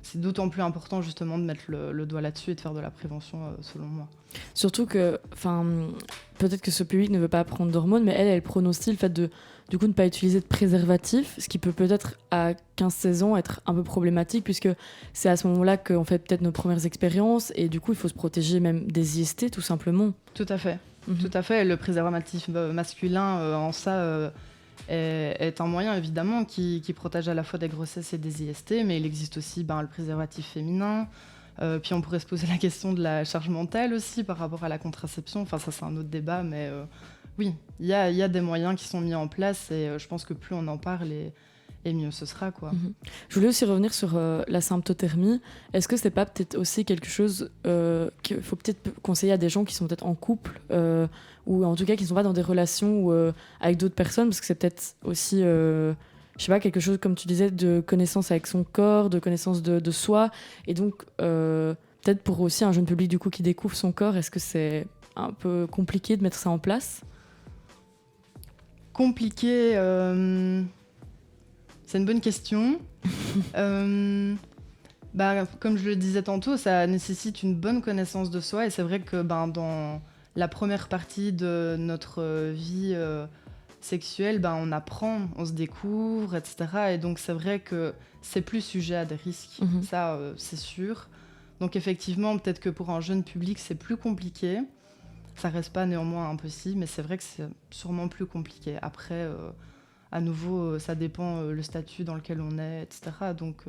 c'est d'autant plus important justement de mettre le doigt là-dessus et de faire de la prévention, selon moi. Surtout que, peut-être que ce public ne veut pas prendre d'hormones, mais elle prône aussi le fait de ne pas utiliser de préservatif, ce qui peut-être à 15-16 ans être un peu problématique, puisque c'est à ce moment-là qu'on fait peut-être nos premières expériences, et du coup il faut se protéger même des IST tout simplement. Tout à fait. Tout à fait. Le préservatif masculin en ça est un moyen évidemment qui protège à la fois des grossesses et des IST, mais il existe aussi le préservatif féminin. Puis on pourrait se poser la question de la charge mentale aussi par rapport à la contraception. Enfin, ça c'est un autre débat, mais oui, il y a des moyens qui sont mis en place, et je pense que plus on en parle et mieux ce sera, quoi. Je voulais aussi revenir sur la symptothermie. Est-ce que c'est pas peut-être aussi quelque chose qu'il faut peut-être conseiller à des gens qui sont peut-être en couple ou en tout cas qui ne sont pas dans des relations avec d'autres personnes, parce que c'est peut-être aussi je sais pas, quelque chose, comme tu disais, de connaissance avec son corps, de connaissance de soi, et donc peut-être pour aussi un jeune public du coup qui découvre son corps, est-ce que c'est un peu compliqué de mettre ça en place ? Compliqué, c'est une bonne question. Comme je le disais tantôt, ça nécessite une bonne connaissance de soi, et c'est vrai que dans la première partie de notre vie sexuelle, on apprend, on se découvre, etc. Et donc c'est vrai que c'est plus sujet à des risques, ça c'est sûr. Donc effectivement, peut-être que pour un jeune public, c'est plus compliqué. Ça reste pas néanmoins impossible, mais c'est vrai que c'est sûrement plus compliqué. Après, à nouveau, ça dépend le statut dans lequel on est, etc. Donc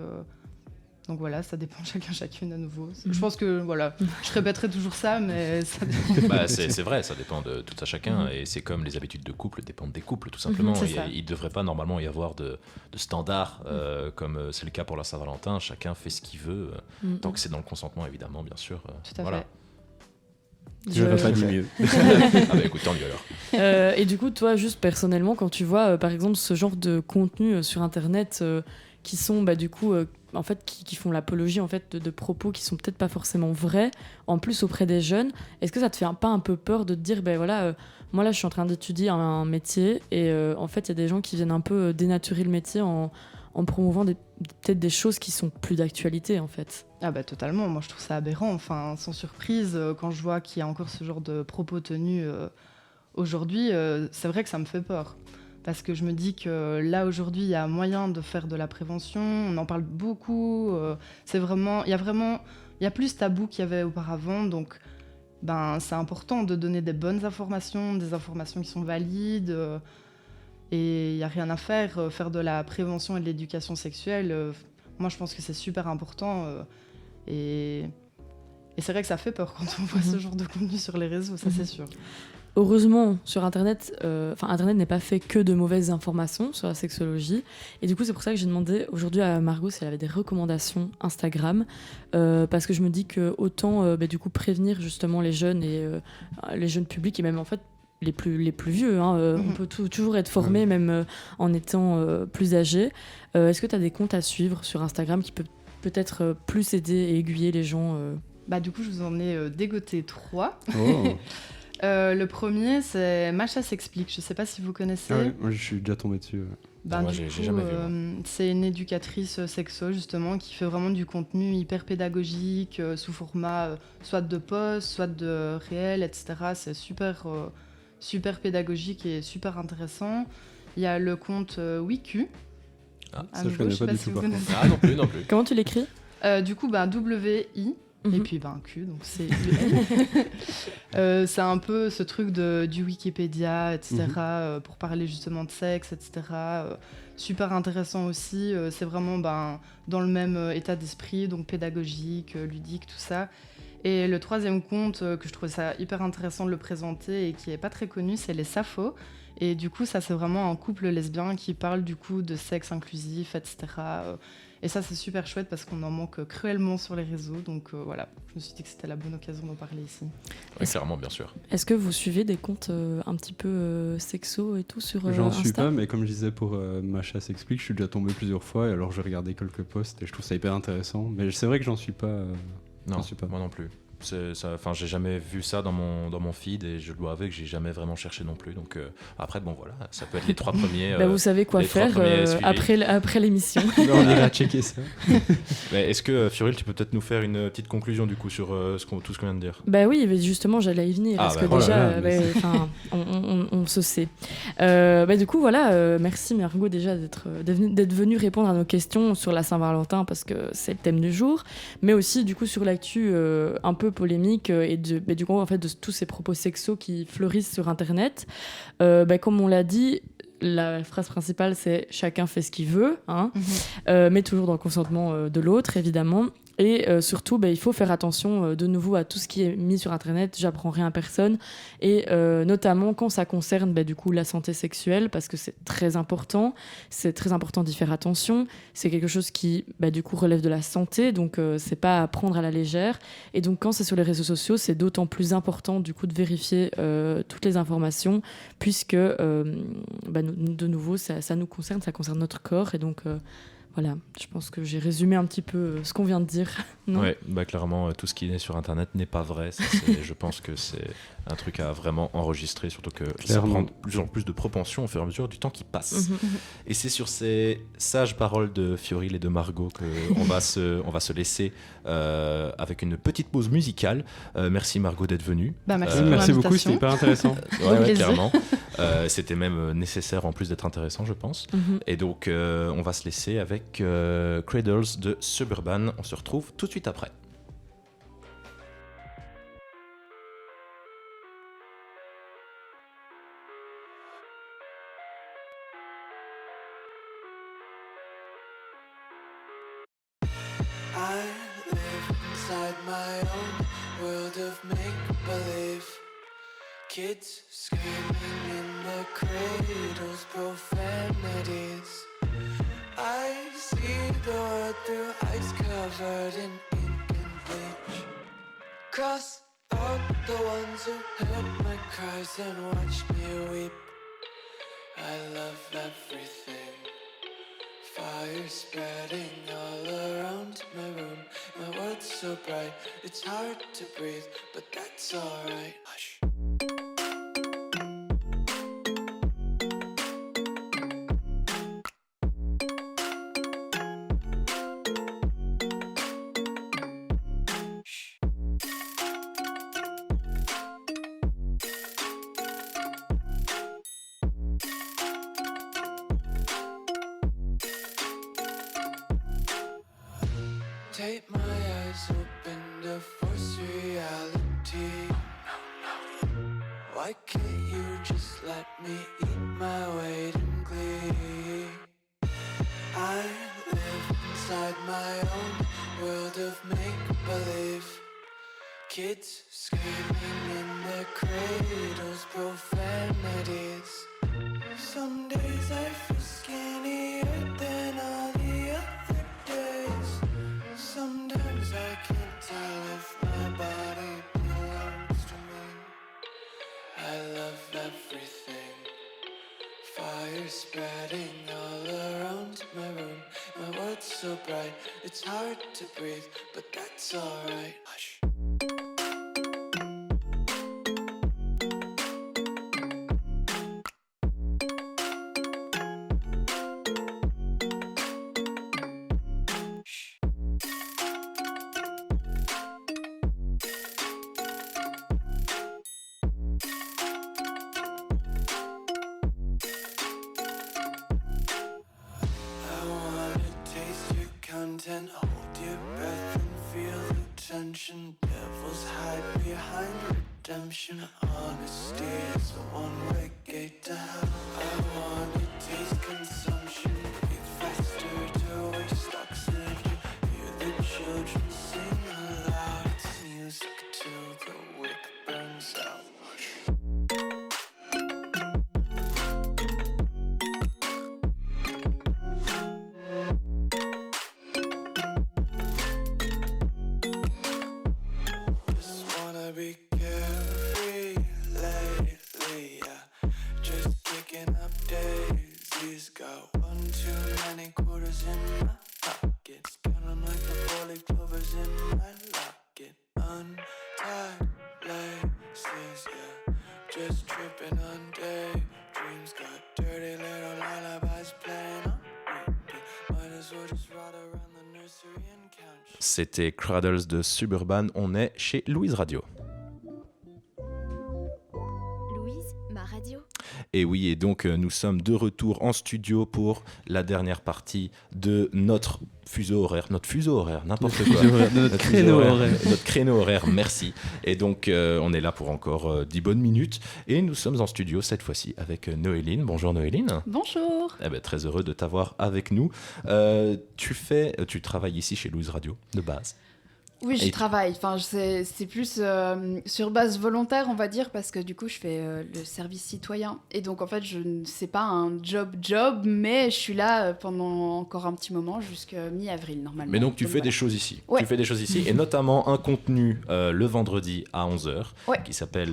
voilà, ça dépend chacune à nouveau. Je pense que voilà, je répéterai toujours ça, mais ça dépend. C'est vrai, ça dépend de tout à chacun, et c'est comme les habitudes de couple dépendent des couples, tout simplement. Il ne devrait pas normalement y avoir de standards, comme c'est le cas pour la Saint-Valentin. Chacun fait ce qu'il veut, tant que c'est dans le consentement, évidemment, bien sûr. Tout à fait. Je n'aurais pas dit mieux. Écoute, tant mieux alors. Et du coup, toi, juste personnellement, quand tu vois, par exemple, ce genre de contenu sur Internet qui sont, du coup, en fait, qui font l'apologie en fait, de propos qui sont peut-être pas forcément vrais, en plus auprès des jeunes, est-ce que ça te fait pas un peu peur de te dire, moi là je suis en train d'étudier un métier et en fait il y a des gens qui viennent un peu dénaturer le métier en promouvant peut-être des choses qui sont plus d'actualité en fait. Ah bah totalement, moi je trouve ça aberrant, enfin sans surprise, quand je vois qu'il y a encore ce genre de propos tenus aujourd'hui, c'est vrai que ça me fait peur. Parce que je me dis que là aujourd'hui il y a moyen de faire de la prévention, on en parle beaucoup, il y a plus tabou qu'il y avait auparavant, donc c'est important de donner des bonnes informations, des informations qui sont valides, et il n'y a rien à faire. Faire de la prévention et de l'éducation sexuelle, moi je pense que c'est super important, et c'est vrai que ça fait peur quand on voit ce genre de contenu sur les réseaux, ça c'est sûr. Heureusement, sur Internet, Internet n'est pas fait que de mauvaises informations sur la sexologie. Et du coup, c'est pour ça que j'ai demandé aujourd'hui à Margot si elle avait des recommandations Instagram. Parce que je me dis que autant du coup, prévenir justement les jeunes et les jeunes publics et même en fait les plus vieux. On peut toujours être formé même en étant plus âgé. Est-ce que tu as des comptes à suivre sur Instagram qui peut-être plus aider et aiguiller les gens Du coup, je vous en ai dégoté 3. Oh. Le premier, c'est Macha s'explique. Je sais pas si vous connaissez. Ah oui, moi je suis déjà tombé dessus. Moi, j'ai jamais vu, c'est une éducatrice sexo justement qui fait vraiment du contenu hyper pédagogique sous format soit de post, soit de réel, etc. C'est super pédagogique et super intéressant. Il y a le compte WICU. Ça je connais pas du tout par contre. Ah non plus. Comment tu l'écris Du coup, WI. Et puis Q, donc c'est c'est un peu ce truc du Wikipédia, etc., pour parler justement de sexe, etc. Super intéressant aussi, c'est vraiment dans le même état d'esprit, donc pédagogique, ludique, tout ça. Et le troisième compte, que je trouvais ça hyper intéressant de le présenter et qui est pas très connu, c'est les Sappho. Et du coup, ça c'est vraiment un couple lesbien qui parle du coup de sexe inclusif, etc. Et ça, c'est super chouette parce qu'on en manque cruellement sur les réseaux. Donc voilà, je me suis dit que c'était la bonne occasion d'en parler ici. Oui, clairement, bien sûr. Est-ce que vous suivez des comptes un petit peu sexo et tout sur J'en Insta? suis pas, mais comme je disais pour Macha s'explique, je suis déjà tombé plusieurs fois et alors j'ai regardé quelques posts et je trouve ça hyper intéressant. Mais c'est vrai que j'en suis pas. Non, moi non plus. J'ai jamais vu ça dans mon feed et je dois avouer que j'ai jamais vraiment cherché non plus. Donc après, bon voilà, ça peut être les 3 premiers. Vous savez quoi faire après l'émission. On ira checker ça. Mais est-ce que Fioril, tu peux peut-être nous faire une petite conclusion du coup sur tout ce qu'on vient de dire? Oui, mais justement, j'allais y venir parce que déjà, on se sait. Du coup, voilà, merci Margot déjà d'être venue répondre à nos questions sur la Saint-Valentin parce que c'est le thème du jour, mais aussi du coup sur l'actu un peu polémique et du coup en fait de tous ces propos sexos qui fleurissent sur Internet. Comme on l'a dit, la phrase principale c'est chacun fait ce qu'il veut, mais toujours dans le consentement de l'autre évidemment. Et surtout, il faut faire attention de nouveau à tout ce qui est mis sur Internet. J'apprends rien à personne. Et notamment quand ça concerne du coup, la santé sexuelle, parce que c'est très important. C'est très important d'y faire attention. C'est quelque chose qui, du coup, relève de la santé. Donc, c'est pas à prendre à la légère. Et donc, quand c'est sur les réseaux sociaux, c'est d'autant plus important du coup, de vérifier toutes les informations, puisque, de nouveau, ça nous concerne, ça concerne notre corps. Et donc... Voilà, je pense que j'ai résumé un petit peu ce qu'on vient de dire. Oui, clairement, tout ce qui est sur Internet n'est pas vrai. Je pense que c'est un truc à vraiment enregistrer, surtout que ça prend de plus en plus de propension au fur et à mesure du temps qui passe. Et c'est sur ces sages paroles de Fioril et de Margot qu'on va se laisser avec une petite pause musicale. Merci Margot d'être venue. Merci beaucoup, c'était hyper intéressant. Clairement. C'était même nécessaire en plus d'être intéressant, je pense. Et donc, on va se laisser avec Cradles de Suburban. On se retrouve tout de suite après. I live inside my own world of make-believe. Kids screaming in the cradles, profanities. I see the world through ice covered in ink and bleach. Cross out the ones who heard my cries and watched me weep. I love everything. Fire spreading all around my room. My world's so bright, it's hard to breathe, but that's alright. Hush. Take my eyes open to force reality. Why can't you just let me eat my weight in glee? I live inside my own world of make-believe. Kids screaming in their cradles, profanities. Some days I feel skinnier than all the other days. Sometimes I can't tell if my body belongs to me. I love everything. Fire spreading all around my room. My world's so bright, it's hard to breathe, but that's alright. Hush. Hold your breath and feel the tension. Devils hide behind redemption. Honesty is a one-way gate to hell. I wanna taste consumption. Breathe faster to waste oxygen. Hear the children sing aloud. It's music till the wick burns out. Be carefree lately, yeah. Just kicking up daisies. Got one too many quarters in my pockets. Counting like the four-leaf clovers in my locket. Untied laces, yeah. Just tripping on daydreams. Got dirty little lullabies playing on repeat. Might as well just ride around the nursery and count. C'était Cradles de Suburban, on est chez Louise Radio. Louise, ma radio. Et oui, et donc nous sommes de retour en studio pour la dernière partie de notre fuseau horaire, n'importe quoi. Notre créneau horaire. Notre créneau horaire, merci. Et donc on est là pour encore 10 bonnes minutes. Et nous sommes en studio cette fois-ci avec Noéline. Bonjour Noéline. Bonjour. Eh ben, très heureux de t'avoir avec nous. Tu travailles ici chez Louise Radio, de base. Oui, j'y Et- travaille. Enfin, c'est plus sur base volontaire, on va dire, parce que du coup, je fais le service citoyen. Et donc, en fait, c'est pas un job, mais je suis là pendant encore un petit moment, jusqu'à mi-avril, normalement. Mais donc tu fais voilà. des choses ici. Ouais. Tu fais des choses ici, et notamment un contenu le vendredi à 11h Ouais. qui s'appelle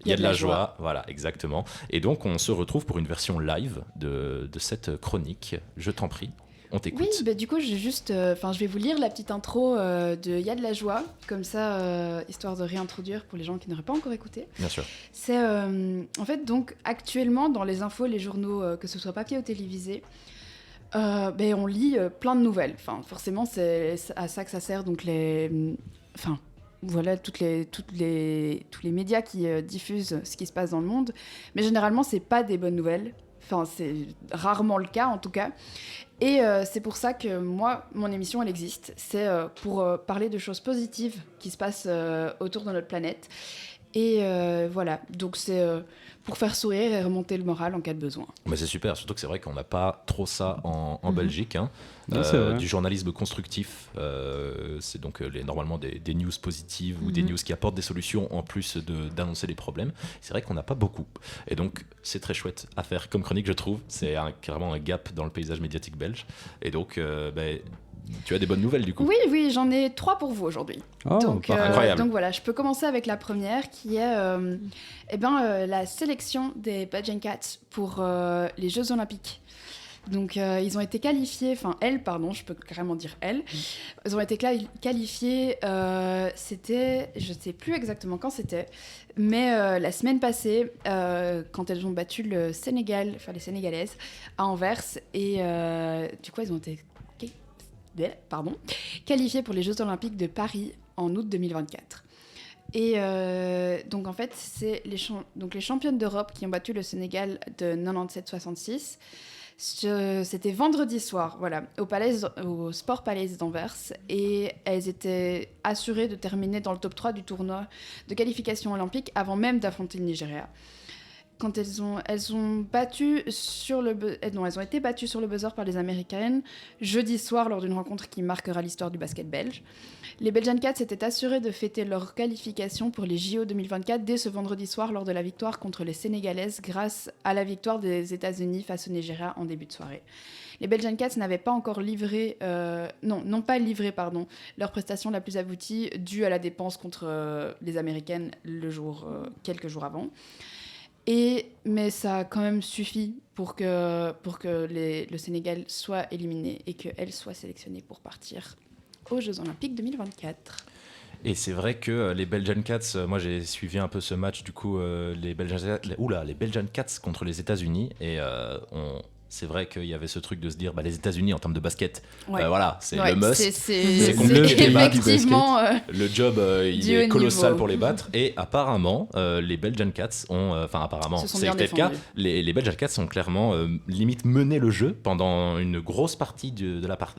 Il y a de la joie. Voilà, exactement. Et donc on se retrouve pour une version live de cette chronique. Je t'en prie, on t'écoute. Oui, bah, du coup, je vais vous lire la petite intro de Y a de la joie, comme ça, histoire de réintroduire pour les gens qui n'auraient pas encore écouté. Bien sûr. C'est en fait donc actuellement dans les infos, les journaux, que ce soit papier ou télévisé, on lit plein de nouvelles. Enfin, forcément, c'est à ça que ça sert. Donc voilà, tous les médias qui diffusent ce qui se passe dans le monde. Mais généralement, c'est pas des bonnes nouvelles. Enfin, c'est rarement le cas en tout cas. Et c'est pour ça que moi, mon émission, elle existe. C'est pour parler de choses positives qui se passent autour de notre planète. Et voilà, donc c'est pour faire sourire et remonter le moral en cas de besoin. Mais c'est super, surtout que c'est vrai qu'on n'a pas trop ça en Belgique. Hein. Non, c'est vrai. Du journalisme constructif, c'est donc normalement des news positives ou des news qui apportent des solutions en plus d'annoncer les problèmes. C'est vrai qu'on n'a pas beaucoup. Et donc c'est très chouette à faire comme chronique, je trouve. C'est carrément un gap dans le paysage médiatique belge. Et donc tu as des bonnes nouvelles du coup. Oui, j'en ai 3 pour vous aujourd'hui. Oh, incroyable. Donc voilà, je peux commencer avec la première qui est la sélection des Badger Cats pour les Jeux Olympiques. Donc ils ont été qualifiés, je peux carrément dire elles. Ils ont été qualifiés, c'était, je sais plus exactement quand c'était, mais la semaine passée, quand elles ont battu le Sénégal, les Sénégalaises, à Anvers, et du coup elles ont été qualifiées pour les Jeux Olympiques de Paris en août 2024. Et donc en fait, c'est les championnes d'Europe qui ont battu le Sénégal de 97-66. C'était vendredi soir, voilà, au Sport Palace d'Anvers, et elles étaient assurées de terminer dans le top 3 du tournoi de qualification olympique avant même d'affronter le Nigeria. Quand elles ont été battues sur le buzzer par les Américaines jeudi soir lors d'une rencontre qui marquera l'histoire du basket belge. Les Belgian Cats s'étaient assurées de fêter leur qualification pour les JO 2024 dès ce vendredi soir lors de la victoire contre les Sénégalaises grâce à la victoire des États-Unis face au Nigeria en début de soirée. Les Belgian Cats n'avaient pas encore n'ont pas livré leur prestation la plus aboutie due à la dépense contre les Américaines quelques jours avant. Mais ça a quand même suffi pour que le Sénégal soit éliminé et qu'elle soit sélectionnée pour partir aux Jeux Olympiques 2024. Et c'est vrai que les Belgian Cats, moi j'ai suivi un peu ce match, du coup, les Belgian Cats contre les États-Unis, et c'est vrai qu'il y avait ce truc de se dire, les États-Unis en termes de basket, voilà, c'est le must. C'est compliqué de battre. effectivement le job, il est colossal pour les battre. Et apparemment, les Belgian Cats ont, c'est peut-être le cas, les Belgian Cats ont clairement limite mené le jeu pendant une grosse partie du match.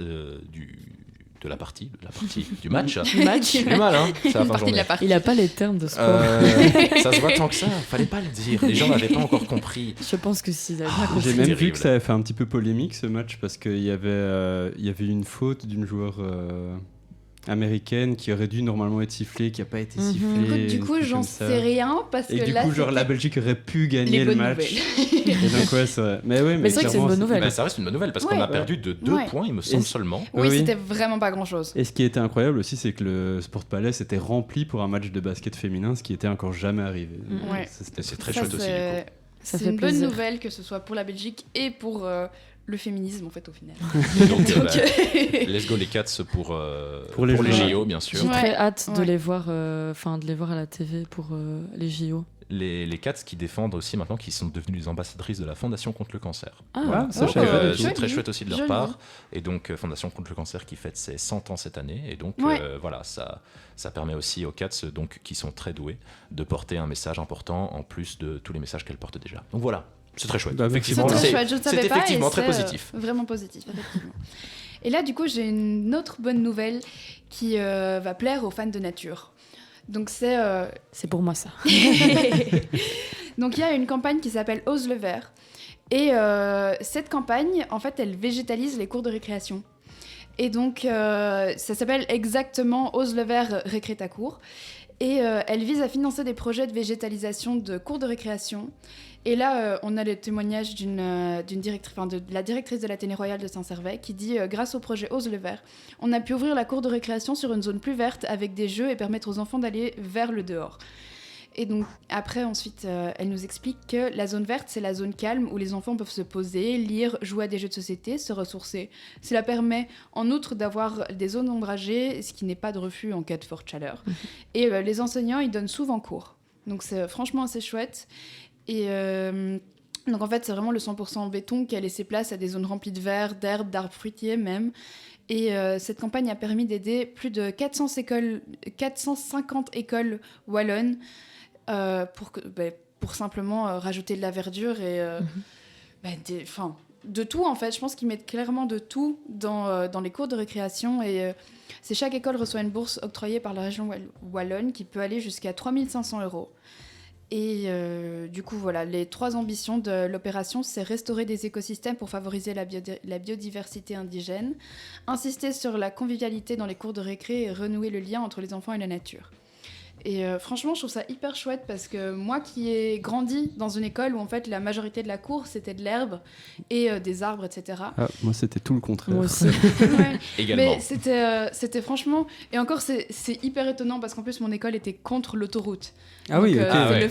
Du mal, hein. C'est la fin de journée. Il a pas les termes de sport. Ça se voit tant que ça. Fallait pas le dire. Les gens n'avaient pas encore compris. Je pense que s'ils avaient pas compris. J'ai même vu que ça avait fait un petit peu polémique ce match parce qu'il y avait une faute d'une joueur américaine qui aurait dû normalement être sifflée, qui n'a pas été sifflée. Du coup, j'en sais rien parce que du là, coup, la Belgique aurait pu gagner le match. Et donc, ouais, c'est vrai. Mais c'est vrai que c'est une bonne nouvelle. Ça reste une bonne nouvelle parce qu'on a perdu de 2 points, il me semble seulement. Oui, c'était vraiment pas grand-chose. Et ce qui était incroyable aussi, c'est que le Sport Palace était rempli pour un match de basket féminin, ce qui était encore jamais arrivé. C'est très chouette aussi, du coup. C'est une bonne nouvelle que ce soit pour la Belgique et pour le féminisme, en fait, au final. Donc, let's go les Cats pour les JO, bien sûr. J'ai très hâte de les voir à la TV pour les JO. Les Cats qui défendent aussi maintenant, qui sont devenues les ambassadrices de la Fondation contre le cancer. C'est très chouette aussi de leur part. Et donc, Fondation contre le cancer qui fête ses 100 ans cette année. Et donc, ça permet aussi aux Cats, donc, qui sont très douées, de porter un message important en plus de tous les messages qu'elles portent déjà. Donc voilà. C'est très chouette. Effectivement, c'est très chouette. Je ne savais pas. Effectivement très positif. Vraiment positif, effectivement. Et là, du coup, j'ai une autre bonne nouvelle qui va plaire aux fans de nature. Donc c'est pour moi ça. Donc il y a une campagne qui s'appelle Ose le vert. Et cette campagne, en fait, elle végétalise les cours de récréation. Et donc ça s'appelle exactement Ose le vert récré ta cour. Et elle vise à financer des projets de végétalisation de cours de récréation. Et là, on a le témoignage de la directrice de l'Athénée Royal de Saint-Servais qui dit grâce au projet Ose le vert, on a pu ouvrir la cour de récréation sur une zone plus verte avec des jeux et permettre aux enfants d'aller vers le dehors. Et donc après, ensuite, elle nous explique que la zone verte, c'est la zone calme où les enfants peuvent se poser, lire, jouer à des jeux de société, se ressourcer. Cela permet en outre d'avoir des zones ombragées, ce qui n'est pas de refus en cas de forte chaleur. Et les enseignants, ils donnent souvent cours. Donc c'est franchement assez chouette. Et donc en fait, c'est vraiment le 100% en béton qui a laissé place à des zones remplies de verre, d'herbes, d'arbres fruitiers même. Et cette campagne a permis d'aider plus de 450 écoles wallonnes pour simplement rajouter de la verdure et de tout en fait. Je pense qu'ils mettent clairement de tout dans les cours de récréation et chaque école reçoit une bourse octroyée par la région wallonne qui peut aller jusqu'à 3 500 €. Et du coup, voilà, les 3 ambitions de l'opération, c'est restaurer des écosystèmes pour favoriser la biodiversité indigène, insister sur la convivialité dans les cours de récré et renouer le lien entre les enfants et la nature. Et franchement, je trouve ça hyper chouette parce que moi qui ai grandi dans une école où en fait la majorité de la cour c'était de l'herbe et des arbres, etc. Ah, moi c'était tout le contraire. Moi aussi. Ouais. Également. Mais c'était franchement... Et encore c'est hyper étonnant parce qu'en plus mon école était contre l'autoroute. Ah oui, ok. Le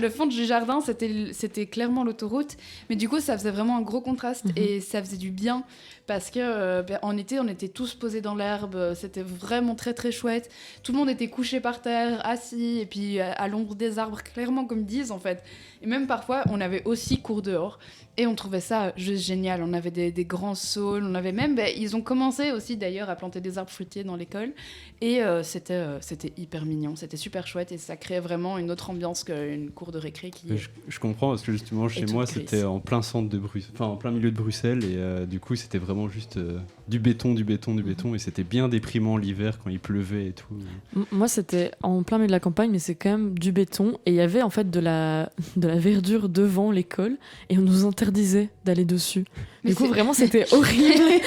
fond du jardin c'était clairement l'autoroute. Mais du coup ça faisait vraiment un gros contraste et ça faisait du bien parce que en été on était tous posés dans l'herbe. C'était vraiment très très chouette. Tout le monde était couché par terre assis et puis à l'ombre des arbres, clairement comme ils disent en fait. Et même parfois, on avait aussi cours dehors et on trouvait ça juste génial. On avait des grands saules, on avait même... ils ont commencé aussi d'ailleurs à planter des arbres fruitiers dans l'école et c'était hyper mignon, c'était super chouette et ça créait vraiment une autre ambiance qu'une cour de récré qui... Je comprends parce que justement chez moi c'était en plein centre de Bruxelles, enfin en plein milieu de Bruxelles et du coup c'était vraiment juste du béton et c'était bien déprimant l'hiver quand il pleuvait et tout. Moi c'était en plein milieu de la campagne mais c'est quand même du béton et il y avait en fait de la verdure devant l'école et on nous interdisait d'aller dessus. Du coup vraiment c'était horrible.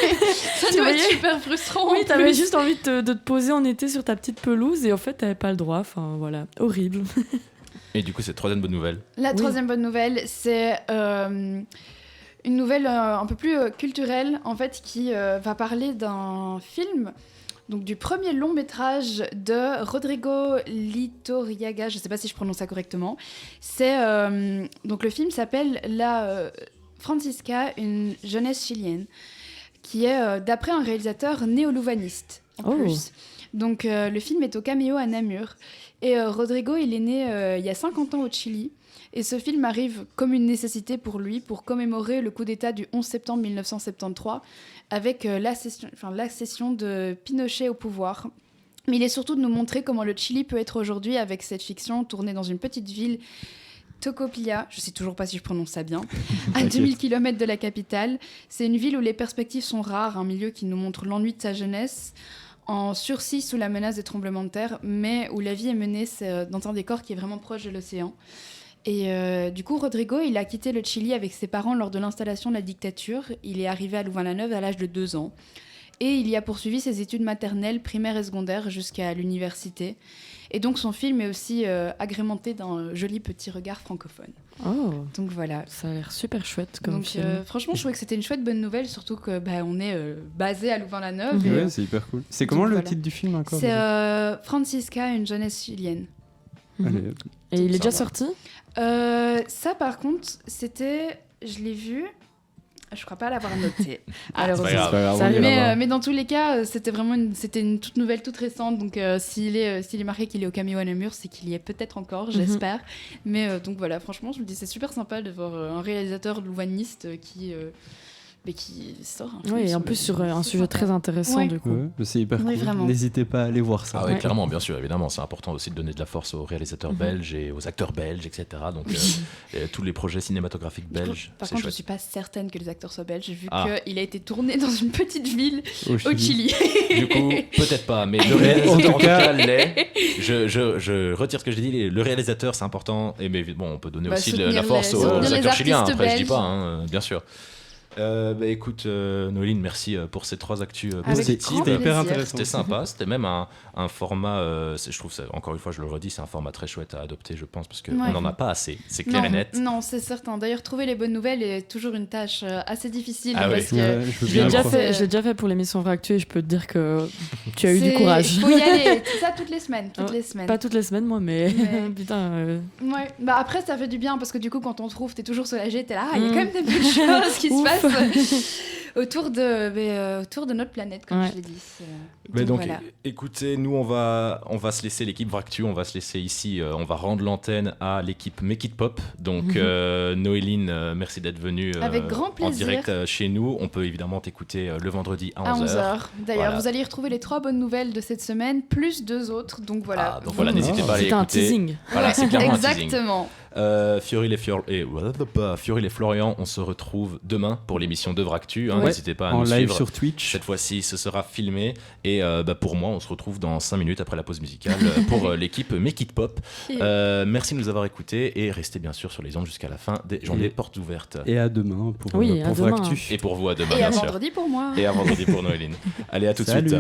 Ça doit être super frustrant. Oui, t'avais juste envie de te poser en été sur ta petite pelouse et en fait t'avais pas le droit, enfin voilà, horrible. Et du coup, c'est la troisième bonne nouvelle. La troisième bonne nouvelle, c'est une nouvelle un peu plus culturelle, en fait, qui va parler d'un film, donc du premier long métrage de Rodrigo Litorriaga, je ne sais pas si je prononce ça correctement. Donc le film s'appelle La Francisca, une jeunesse chilienne, qui est d'après un réalisateur néo-louvaniste, en plus. Donc le film est au Caméo à Namur. Et Rodrigo, il est né il y a 50 ans au Chili. Et ce film arrive comme une nécessité pour lui, pour commémorer le coup d'État du 11 septembre 1973, avec l'accession de Pinochet au pouvoir. Mais il est surtout de nous montrer comment le Chili peut être aujourd'hui avec cette fiction tournée dans une petite ville, Tocopilla, je ne sais toujours pas si je prononce ça bien, à 2000 km de la capitale. C'est une ville où les perspectives sont rares, un milieu qui nous montre l'ennui de sa jeunesse, en sursis sous la menace des tremblements de terre, mais où la vie est menée dans un décor qui est vraiment proche de l'océan. Et du coup, Rodrigo, il a quitté le Chili avec ses parents lors de l'installation de la dictature. Il est arrivé à Louvain-la-Neuve à l'âge de 2 ans. Et il y a poursuivi ses études maternelles, primaires et secondaires jusqu'à l'université. Et donc son film est aussi agrémenté d'un joli petit regard francophone. Oh, donc voilà. Ça a l'air super chouette comme film. Franchement, je trouvais que c'était une chouette bonne nouvelle, surtout que on est basé à Louvain-la-Neuve. Ouais, c'est hyper cool. C'est comment le titre du film encore? C'est Francisca, une jeunesse chilienne. Et il est déjà sorti? Ça, par contre, je l'ai vu. Je crois pas l'avoir noté. Mais dans tous les cas, c'était une toute nouvelle, toute récente. Donc s'il est marqué qu'il est au Caméo à Namur, c'est qu'il y est peut-être encore, j'espère. Mais donc voilà, franchement, je me dis c'est super sympa de voir un réalisateur louvaniste qui sort un film. Oui, et en plus sur un sujet très intéressant du coup. Ouais, c'est hyper cool. Vraiment. N'hésitez pas à aller voir ça. Ah ouais, clairement, bien sûr, évidemment, c'est important aussi de donner de la force aux réalisateurs belges et aux acteurs belges, etc. Donc tous les projets cinématographiques belges. Par contre, je suis pas certaine que les acteurs soient belges, vu qu'il a été tourné dans une petite ville au Chili. Du coup, peut-être pas, mais le réalisateur en tout cas l'est. Je retire ce que j'ai dit. Le réalisateur, c'est important. Et mais bon, on peut donner aussi la force aux acteurs chiliens. Après, je dis pas, bien sûr. Écoute, Noéline, merci pour ces 3 actus positives. C'était hyper intéressant. C'était sympa. C'était même un format, je trouve, encore une fois, je le redis, c'est un format très chouette à adopter, je pense, parce qu'on n'en a pas assez. C'est clair et net. Non, c'est certain. D'ailleurs, trouver les bonnes nouvelles est toujours une tâche assez difficile. Ah parce que je l'ai déjà fait pour l'émission Vrac Actu et je peux te dire que tu as eu du courage. Il faut y aller. C'est ça toutes les semaines. Pas toutes les semaines, moi, mais putain. Ouais. Après, ça fait du bien parce que du coup, quand on trouve, t'es toujours soulagé. T'es là, il y a quand même des bonnes choses qui se passent. autour de notre planète, comme je l'ai dit. Donc voilà. Écoutez, nous on va se laisser l'équipe Vractu, on va se laisser ici, on va rendre l'antenne à l'équipe Make It Pop. Donc Noéline, merci d'être venue avec grand plaisir. En direct chez nous. On peut évidemment t'écouter le vendredi à 11h. D'ailleurs, vous allez y retrouver les 3 bonnes nouvelles de cette semaine, plus 2 autres. Donc voilà. N'hésitez pas à les écouter. C'est un teasing. Voilà, c'est clairement exactement. un teasing. Fioril et Florian, on se retrouve demain pour l'émission de Vractu. N'hésitez pas à nous suivre. En live sur Twitch. Cette fois-ci, ce sera filmé. Et pour moi, on se retrouve dans 5 minutes après la pause musicale pour l'équipe Make It Pop. Merci de nous avoir écoutés et restez bien sûr sur les ondes jusqu'à la fin des journées portes ouvertes. Et à demain pour Vractu. Et pour vous à demain, et bien à sûr. vendredi pour moi. Et à vendredi pour Noéline. Allez, à tout de suite.